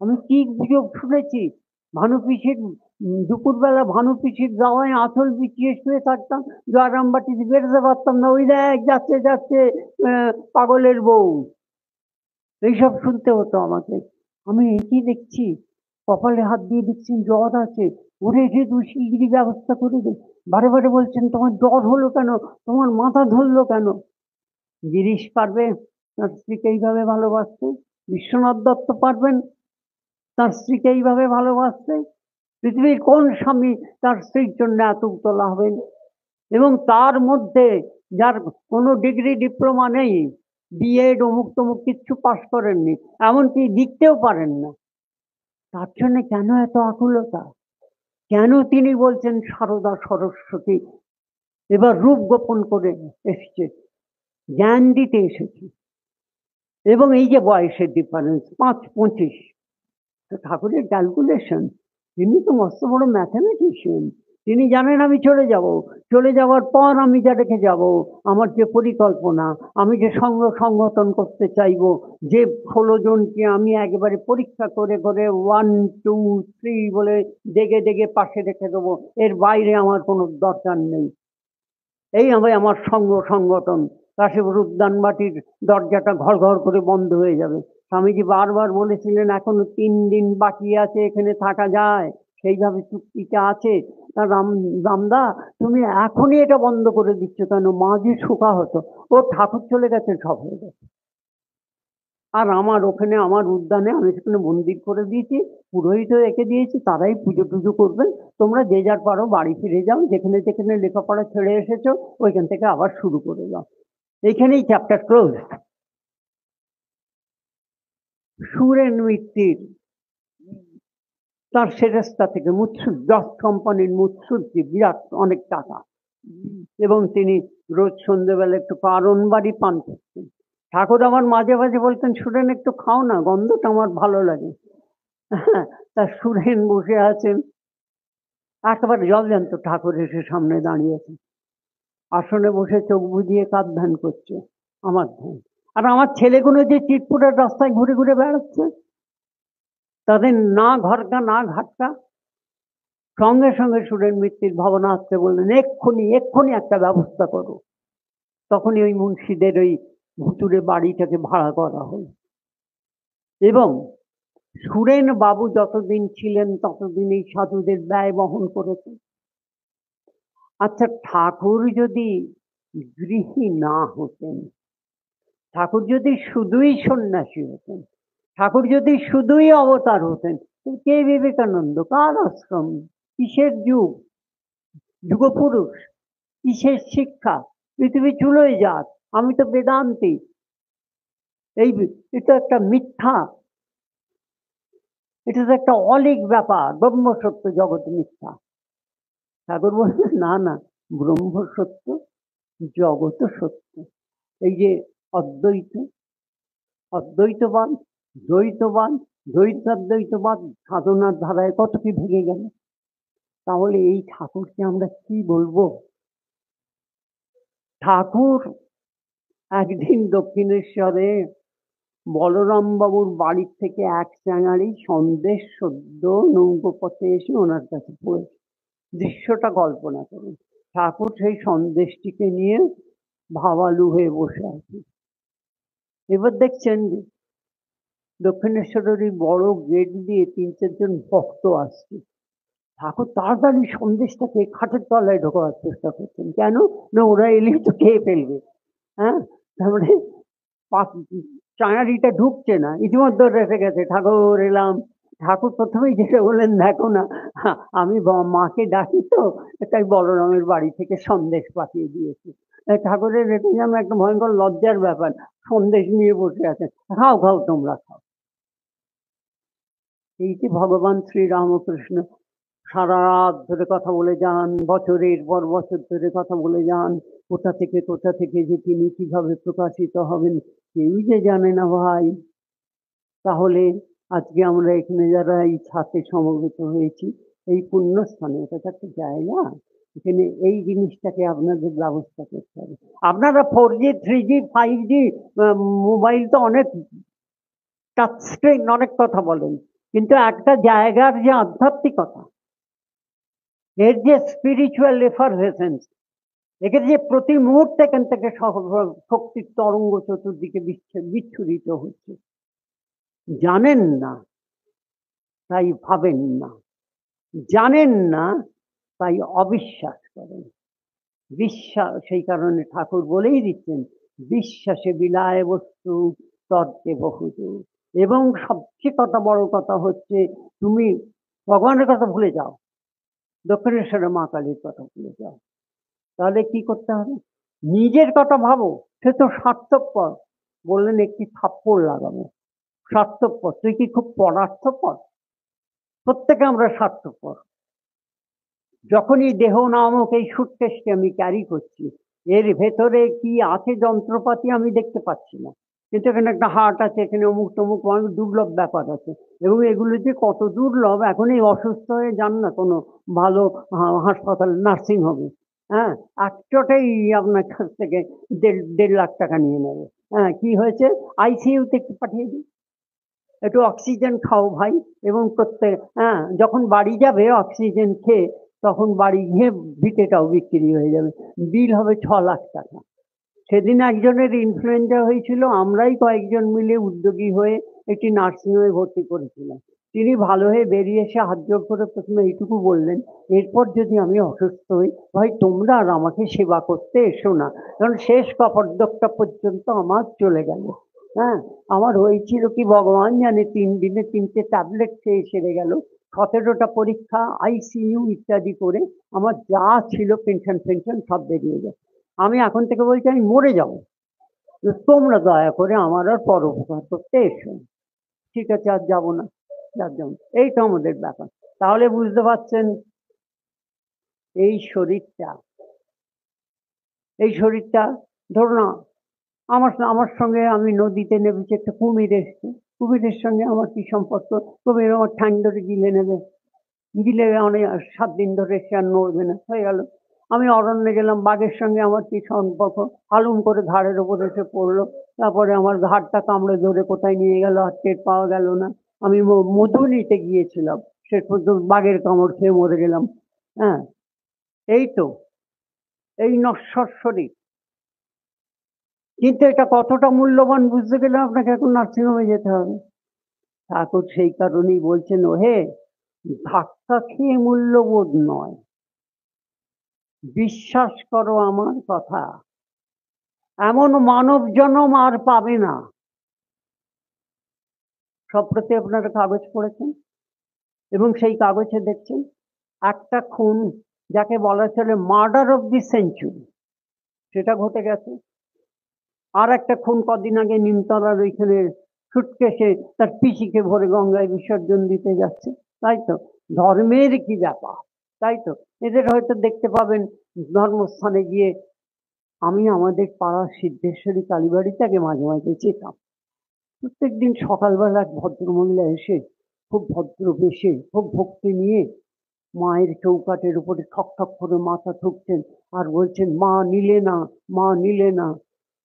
আমি কি গুজব শুনেছি, ভানুপিসির দুপুরবেলা ভানুপিসির দাওয়ায় আঁচল বিছিয়ে শুয়ে থাকতাম, জয়রামবাটিতে বেরোতে পারতাম না, ওই দেখ যাচ্ছে যাচ্ছে পাগলের বউ, এইসব শুনতে হতো আমাকে। আমি কি দেখছি, কপালে হাত দিয়ে দেখছেন জ্বর আছে, ওরে যে শিগগিরি ব্যবস্থা করে দে। বারে বারে বলছেন, তোমার জ্বর হলো কেন, তোমার মাথা ধরলো কেন? গিরিশ পারবে তার স্ত্রীকে এইভাবে ভালোবাসতে? বিশ্বনাথ দত্ত পারবেন তার স্ত্রীকে এইভাবে ভালোবাসতে? পৃথিবীর কোন স্বামী তার স্ত্রীর জন্য এত উতলা হবেন? এবং তার মধ্যে যার কোনো ডিগ্রি ডিপ্লোমা নেই, বিএড অমুক তমুক কিচ্ছু পাস করেননি, এমনকি লিখতেও পারেন না, তার জন্য কেন এত আকুলতা? কেন তিনি বলছেন সারদা সরস্বতী এবার রূপ গোপন করে এসছে, জ্ঞান দিতে এসেছে? এবং এই যে বয়সের ডিফারেন্স 5-25, ঠাকুরের ক্যালকুলেশন, তিনি তো মস্ত বড় ম্যাথামেটিশিয়ান। তিনি জানেন আমি চলে যাব, চলে যাওয়ার পর আমি যা রেখে যাব, আমার যে পরিকল্পনা, আমি যে সংগঠন করতে চাইবো, যে 16 জনকে আমি একেবারে পরীক্ষা করে করে 1 2 3 বলে দেখে দেখে পাশে রেখে দেবো, এর বাইরে আমার কোনো দরকার নেই। এই আমার সংগঠন। কাশীপুর উদ্যানবাটির দরজাটা ঘর ঘর করে বন্ধ হয়ে যাবে। স্বামীজি বারবার বলেছিলেন এখনো 3 দিন বাকি আছে, এখানে থাকা যায়, সেইভাবে চুক্তিটা আছে। তা রামদা, তুমি এখনই এটা বন্ধ করে দিচ্ছ কেন? মা যে শোকা হতো, ও ঠাকুর চলে গেছে, সব হয়ে গেছে। আর আমার ওখানে আমার উদ্যানে আমি সেখানে মন্দির করে দিয়েছি, পুরোহিত রেখে দিয়েছি, তারাই পুজো টুজো করবেন। তোমরা যে যার পারো বাড়ি ফিরে যাও, যেখানে যেখানে লেখাপড়া ছেড়ে এসেছো ওইখান থেকে আবার শুরু করে যাও। এইখানেই চ্যাপ্টার ক্লোজ। সুরেন মিত্তির তার সেরেস্তা থেকে মুৎসুদ ডট কোম্পানির মুৎসুদ্দি বিরাট অনেক টাকা, এবং তিনি রোজ সন্ধ্যেবেলা একটু কারণ বাড়ি পান করতেন। ঠাকুর আমার মাঝে মাঝে বলতেন, সুরেন একটু খাও না, গন্ধটা আমার ভালো লাগে। তা সুরেন বসে আছেন, একেবারে জলজান্ত ঠাকুর এসে সামনে দাঁড়িয়েছে, আসনে বসে চোখ বুজিয়ে কাঁধ ধ্যান করছে, আমার ধ্যান। আর আমার ছেলেগুলো যে চিটপুরের রাস্তায় ঘুরে ঘুরে বেড়াচ্ছে, তাদের না ঘরকা না ঘাটকা। সঙ্গে সঙ্গে সুরেন মিত্তির ভাবনা আসতে বললেন, এক্ষুনি এক্ষুনি একটা ব্যবস্থা করো। তখনই ওই মুন্সিদের ওই ভুতুরে বাড়িটাকে ভাড়া করা হলো, এবং সুরেন বাবু যতদিন ছিলেন ততদিন এই সাধুদের ব্যয় বহন করেছেন। আচ্ছা, ঠাকুর যদি গৃহী না হতেন, ঠাকুর যদি শুধুই সন্ন্যাসী হতেন, ঠাকুর যদি শুধুই অবতার হতেন, কে বিবেকানন্দ, কার আশ্রম, কিসের যুগ, যুগপুরুষ, কিসের শিক্ষা, পৃথিবী চুলোয় যাক, আমি তো বেদান্তি, এই এটা একটা মিথ্যা, এটা তো একটা অলিক ব্যাপার, ব্রহ্ম সত্য জগৎ মিথ্যা। ঠাকুর বলছেন না না, ব্রহ্ম সত্য জগৎ সত্য। এই যে অদ্বৈত, অদ্বৈতবাদ, দ্বৈতবাদ, দ্বৈতাদ্বৈতবাদ সাধনার ধারায় কত কি ভেঙে গেল। তাহলে এই ঠাকুরকে আমরা কি বলবো? ঠাকুর একদিন দক্ষিণেশ্বরে বলরাম বাবুর বাড়ির থেকে এক চাঙারি সন্দেশ সদ্য নৌকো পথে এসে ওনার কাছে পড়েছে। দৃশ্যটা কল্পনা করুন, ঠাকুর সেই সন্দেশটিকে নিয়ে ভাবালু হয়ে বসে আছে। এবার দেখছেন দক্ষিণেশ্বরের ওই বড় গেট দিয়ে 3-4 জন ভক্ত আসছে। ঠাকুর তাড়াতাড়ি সন্দেশটাকে খাটের তলায় ঢোকাবার চেষ্টা করছেন, কেন না ওরা এলেই তো খেয়ে ফেলবে। হ্যাঁ, তারপরে চাঙারিটা ঢুকছে না, ইতিমধ্যে রেখে গেছে, ঠাকুর এলাম। ঠাকুর প্রথমেই যেটা বললেন, দেখো না আমি মাকে ডাকি তো, তাই বলরামের বাড়ি থেকে সন্দেশ পাঠিয়ে দিয়েছি। ঠাকুরের এটা যেন একটা ভয়ঙ্কর লজ্জার ব্যাপার, সন্দেশ নিয়ে বসে আছেন, খাও খাও তোমরা খাও। এই যে ভগবান শ্রী রামকৃষ্ণ সারা রাত ধরে কথা বলে যান, বছরের পর বছর ধরে কথা বলে যান, কোথা থেকে যে তিনি কিভাবে প্রকাশিত হবেন কেউই যে জানে না ভাই। তাহলে আজকে আমরা এখানে যারা এই ছাতে সমবেত হয়েছি, এই পুণ্যস্থানে, এটা তো একটা জায়গা, এখানে এই জিনিসটাকে আপনাদের ব্যবস্থা করতে হবে। আপনারা 4G 3G 5G মোবাইল তো অনেক, টাচ স্ক্রিন অনেক কথা বলেন, কিন্তু একটা জায়গার যে আধ্যাত্মিকতা, এর যে স্পিরিচুয়াল এফারভেসেন্স, একে যে প্রতি মুহূর্তে এখান থেকে শক্তির তরঙ্গ চতুর্দিকে বিচ্ছুরিত হচ্ছে, জানেন না তাই ভাবেন না, জানেন না তাই অবিশ্বাস করেন। বিশ্বাস, সেই কারণে ঠাকুর বলেই দিচ্ছেন, বিশ্বাসে বিলায় বস্তু তর্কে বহুদূর। এবং সবচেয়ে বড় কথা হচ্ছে, তুমি ভগবানের কথা ভুলে যাও, দক্ষিণেশ্বরে মা কালীর কথা ভুলে যাও। তাহলে কি করতে হবে? নিজের কথা ভাবো, সে তো স্বার্থপর। বললেন একটি থাপ্পড় লাগাবো, স্বার্থপর। তুই কি খুব পরার্থপর? প্রত্যেকে আমরা স্বার্থপর। যখনই দেহ নামক এই সুটকেসকে আমি ক্যারি করছি, এর ভেতরে কি আছে যন্ত্রপাতি আমি দেখতে পাচ্ছি না, কিন্তু এখানে একটা হাট আছে, এখানে অমুক তমুক অনেক দুর্লভ ব্যাপার আছে। এবং এগুলো যে কত দুর্লভ, এখন এই অসুস্থ হয়ে যান না কোনো ভালো হাসপাতাল, নার্সিং হোমে, হ্যাঁ, একটাই আপনার কাছ থেকে 1.5 লাখ টাকা নিয়ে নেবে। হ্যাঁ, কি হয়েছে, আইসিইউতে একটু পাঠিয়ে দিই, একটু অক্সিজেন খাও ভাই। এবং হ্যাঁ, যখন বাড়ি যাবে অক্সিজেন খেয়ে, তখন বাড়ি গিয়ে ভিটেটাও বিক্রি হয়ে যাবে, বিল হবে 6 লাখ টাকা। সেদিন একজনের ইনফ্লুয়েঞ্জা হয়েছিল, আমরাই কয়েকজন মিলে উদ্যোগী হয়ে একটি নার্সিংহোমে ভর্তি করেছিলাম। তিনি ভালো হয়ে বেরিয়ে এসে হাত জোড় করে প্রথমে এইটুকু বললেন, এরপর যদি আমি অসুস্থ হই, ভাই তোমরা আর আমাকে সেবা করতে এসো না, কারণ শেষ কপর্দকটা পর্যন্ত আমার চলে গেল। হ্যাঁ, আমার হয়েছিল কি ভগবান জানে, 3 দিনে 3টে ট্যাবলেট খেয়ে সেরে গেল, 17টা পরীক্ষা, আইসিইউ ইত্যাদি করে আমার যা ছিল পেনশন সব বেরিয়ে গেছে। আমি এখন থেকে বলছি আমি মরে যাব, তোমরা দয়া করে আমার আর পরোপকার করতে এসো। ঠিক আছে, আর যাবো না, আর যাবো না। এই তো আমাদের ব্যাপার। তাহলে বুঝতে পারছেন, এই শরীরটা ধরুন আমার সঙ্গে, আমি নদীতে নেমেছি, একটা কুমির এসছে, কুমিরের সঙ্গে আমার কি সম্পর্ক? কুমির আমার ঠ্যাং ধরে গিলে নেবে, গিলে অনেক 7 দিন ধরে সে আর নড়বে না, হয়ে গেল। আমি অরণ্যে গেলাম, বাঘের সঙ্গে আমার কি সম্পর্ক? হালুম করে ঘাড়ের ওপর এসে পড়লো, তারপরে আমার ঘাড়টা কামড়ে ধরে কোথায় নিয়ে গেল আর টের পাওয়া গেল না। আমি মধু নিতে গিয়েছিলাম, শেষ পর্যন্ত বাঘের কামড় খেয়ে মরে গেলাম। হ্যাঁ, এই তো, এই নশ্বর শরীর। কিন্তু এটা কতটা মূল্যবান বুঝতে গেলে আপনাকে এখন নার্সিংহোমে যেতে হবে। ঠাকুর সেই কারণেই বলছেন, ওহে ধাক্কা খেয়ে মূল্যবোধ নয়, বিশ্বাস করো আমার কথা, এমন মানব জন্ম আর পাবে না। সম্প্রতি আপনারা কাগজ পড়েছেন এবং সেই কাগজে দেখছেন একটা খুন, যাকে বলা চলে মার্ডার অফ দি সেঞ্চুরি, সেটা ঘটে গেছে। আর একটা খুন কদিন আগে নিমতলার ওইখানে সুটকেসে তার পিসিকে ভরে গঙ্গায় বিসর্জন দিতে যাচ্ছে, তাই তো? ধর্মের কি ব্যাপার, তাই তো? এদের হয়তো দেখতে পাবেন ধর্মস্থানে গিয়ে। আমি আমাদের পাড়ার সিদ্ধেশ্বরী কালীবাড়িটাকে মাঝে মাঝে যেতাম। প্রত্যেকদিন সকালবেলা এক ভদ্রমহিলা এসে খুব ভদ্র বেশে, খুব ভক্তি নিয়ে মায়ের চৌকাঠের উপরে ঠক ঠক করে মাথা ঠুকছেন আর বলছেন, মা নিলে না, মা নিলে না।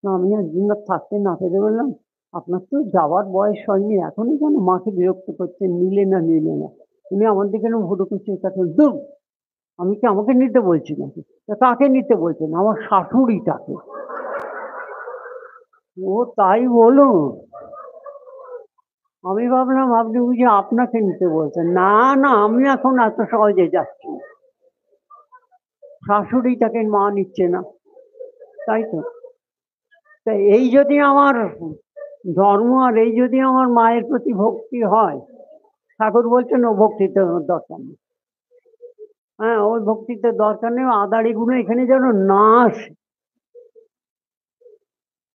আমি একদিন থাকতে না পেরে বললাম, আপনার তো যাওয়ার বয়স হয়নি, এখনই কেন মাকে বিরক্ত করছেন, নিলে না নিলে না। উনি আমার দিকে ভুরু কুচকে কাছেন, দূর, আমি কি আমাকে নিতে বলছি নাকি? কাকে নিতে বলছেন? আমার শাশুড়িটাকে। ও তাই বলুন। আমি ভাবলাম আপনি বুঝি আপনাকে নিতে বলছেন। না না, আমি এখন এত সহজে যাচ্ছি না, শাশুড়িটাকে মা নিচ্ছে না, তাই তো? তাই এই যদি আমার ধর্ম আর এই যদি আমার মায়ের প্রতি ভক্তি হয়, ঠাকুর বলছেন ও ভক্তিতে দরকার নেই। হ্যাঁ, ওই ভক্তিতে দরকার নেই, আদাড়িগুলো এখানে যেন না আসে।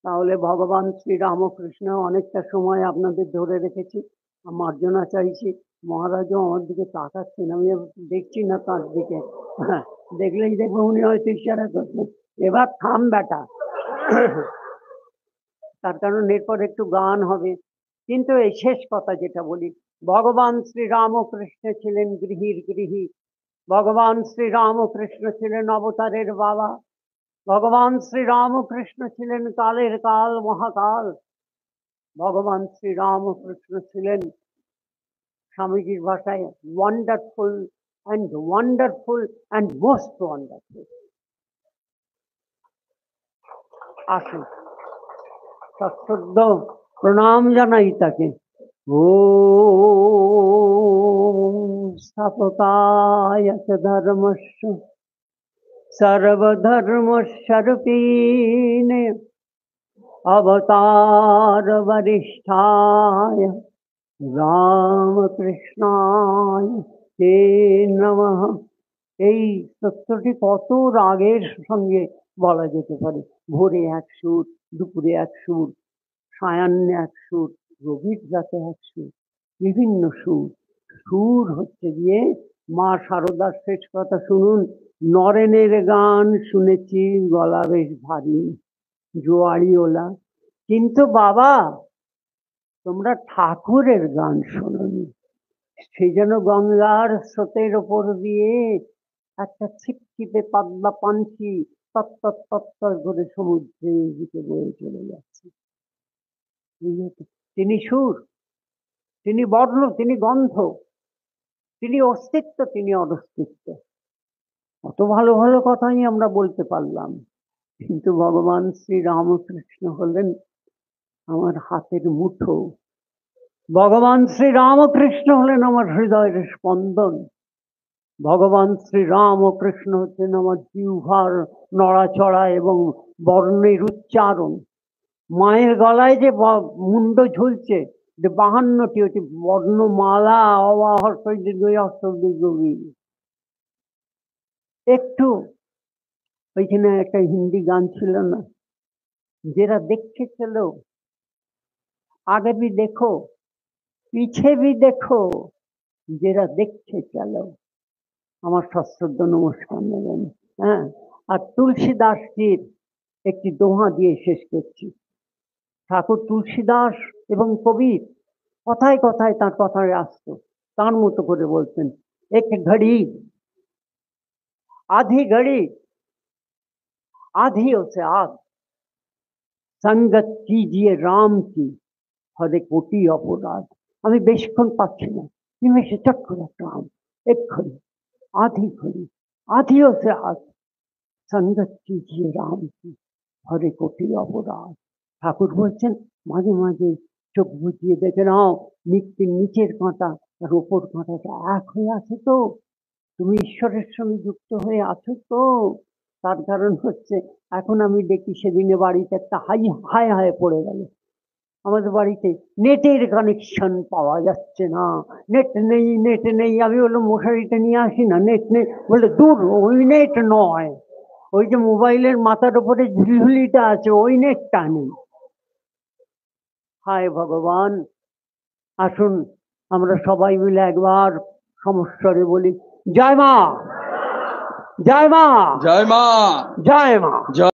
তাহলে ভগবান শ্রীরামকৃষ্ণ, অনেকটা সময় আপনাদের ধরে রেখেছি, মার্জনা চাইছি। মহারাজও আমার দিকে তাকাচ্ছেন, আমি দেখছি না তার দিকে। হ্যাঁ, দেখলেই দেখবো উনি হয়তো ইশারা করছেন, এবার থাম বেটা। তার কারণ এরপর একটু গান হবে। কিন্তু এই শেষ কথা যেটা বলি, ভগবান শ্রীরামকৃষ্ণ ছিলেন গৃহীর গৃহী, ভগবান শ্রীরামকৃষ্ণ ছিলেন অবতারের বাবা, ভগবান শ্রীরামকৃষ্ণ ছিলেন কালের কাল মহাকাল, ভগবান শ্রীরামকৃষ্ণ ছিলেন স্বামীজির ভাষায় ওয়ান্ডারফুল অ্যান্ড মোস্ট ওয়ান্ডারফুল। আসুন সশ্রদ্ধ প্রণাম জানাই তাকে। ওম স্থাপকায় চ ধর্মস্য सर्वधर्मस्वरूपिणे अवतार वरिष्ठाय রামকৃষ্ণায় তে নমঃ। এই সত্যটি কত রাগের সঙ্গে বলা যেতে পারে। ভোরে এক সুর, দুপুরে এক সুর, সায়াহ্নে এক সুর, গভীর রাতে এক সুর, বিভিন্ন সুর। সুর হচ্ছে গিয়ে মা শারদার শেষ কথা শুনুন, নরেনের গান শুনেছি গলা বেশ ভারী, জোয়ারি ওলা, কিন্তু বাবা, তোমরা ঠাকুরের গান শোনোনি। সেই যেন গঙ্গার স্রোতের ওপর দিয়ে একটা ছিপছিপে পাতলা পাঞ্চি তত্তর তত্তর করে সমুদ্রের দিকে বয়ে চলে যাচ্ছে। তিনি সুর, তিনি বর্ণ, তিনি গন্ধ, তিনি অস্তিত্ব, তিনি অনস্তিত্ব। কত ভালো ভালো কথাই আমরা বলতে পারলাম, কিন্তু ভগবান শ্রী রামকৃষ্ণ হলেন আমার হাতের মুঠো। ভগবান শ্রী রামকৃষ্ণ হলেন আমার হৃদয়ের স্পন্দন। ভগবান শ্রী রামকৃষ্ণ হচ্ছেন আমার জিহ্বার নড়াচড়া এবং বর্ণের উচ্চারণ। মায়ের গলায় যে মুন্ড ঝুলছে, যে 52টি, ওটি বর্ণমালা। একটু ওইখানে একটা হিন্দি গান ছিল না, যেটা দেখছে চলো আগে भी देखो पीछे भी देखो যেটা দেখছে চলো। আমার সশ্রদ্ধ নমস্কার নেবেন। হ্যাঁ, আর তুলসীদাসজির একটি দোহা দিয়ে শেষ করছি। ঠাকুর তুলসীদাস এবং কবির কথায় কথায় তার কথায় আসতো, তার মতো করে বলতেন, এক ঘড়ি आधी घड़ी आधियों से आग, संगत कीजिए राम की हरे कोटि अपराध। আমি বেশিক্ষণ পাচ্ছি না, নিমেষে চট করে একটা আম, এক ঘড়ি आधी घड़ी आधियों से आग, संगत कीजिए राम की हरे कोटि अपराध। ঠাকুর বলছেন মাঝে মাঝে চোখ বুজিয়ে দেখে নাও, নিচের কাঁটা আর ওপর কাঁটাটা এক হয়ে আছে তো, তুমি ঈশ্বরের সঙ্গে যুক্ত হয়ে আছো তো। তার কারণ হচ্ছে এখন আমি দেখি সেদিনে বাড়িতে একটা হাই হাই পড়ে গেল। আমাদের বাড়িতে নেটের কানেকশন পাওয়া যাচ্ছে না, নেট নেই নেট নেই। আমি বললাম মশারিটা নিয়ে আসি না, নেট নেই। বললে দূর, ওই নেট নয়, ওই যে মোবাইলের মাথার উপরে ঝুলঝুলিটা আছে ওই নেটটা নেই। হায় ভগবান, আসুন আমরা সবাই মিলে একবার সমস্বরে বলি, জয় মা, জয় মা, জয় মা, জয় মা। জয়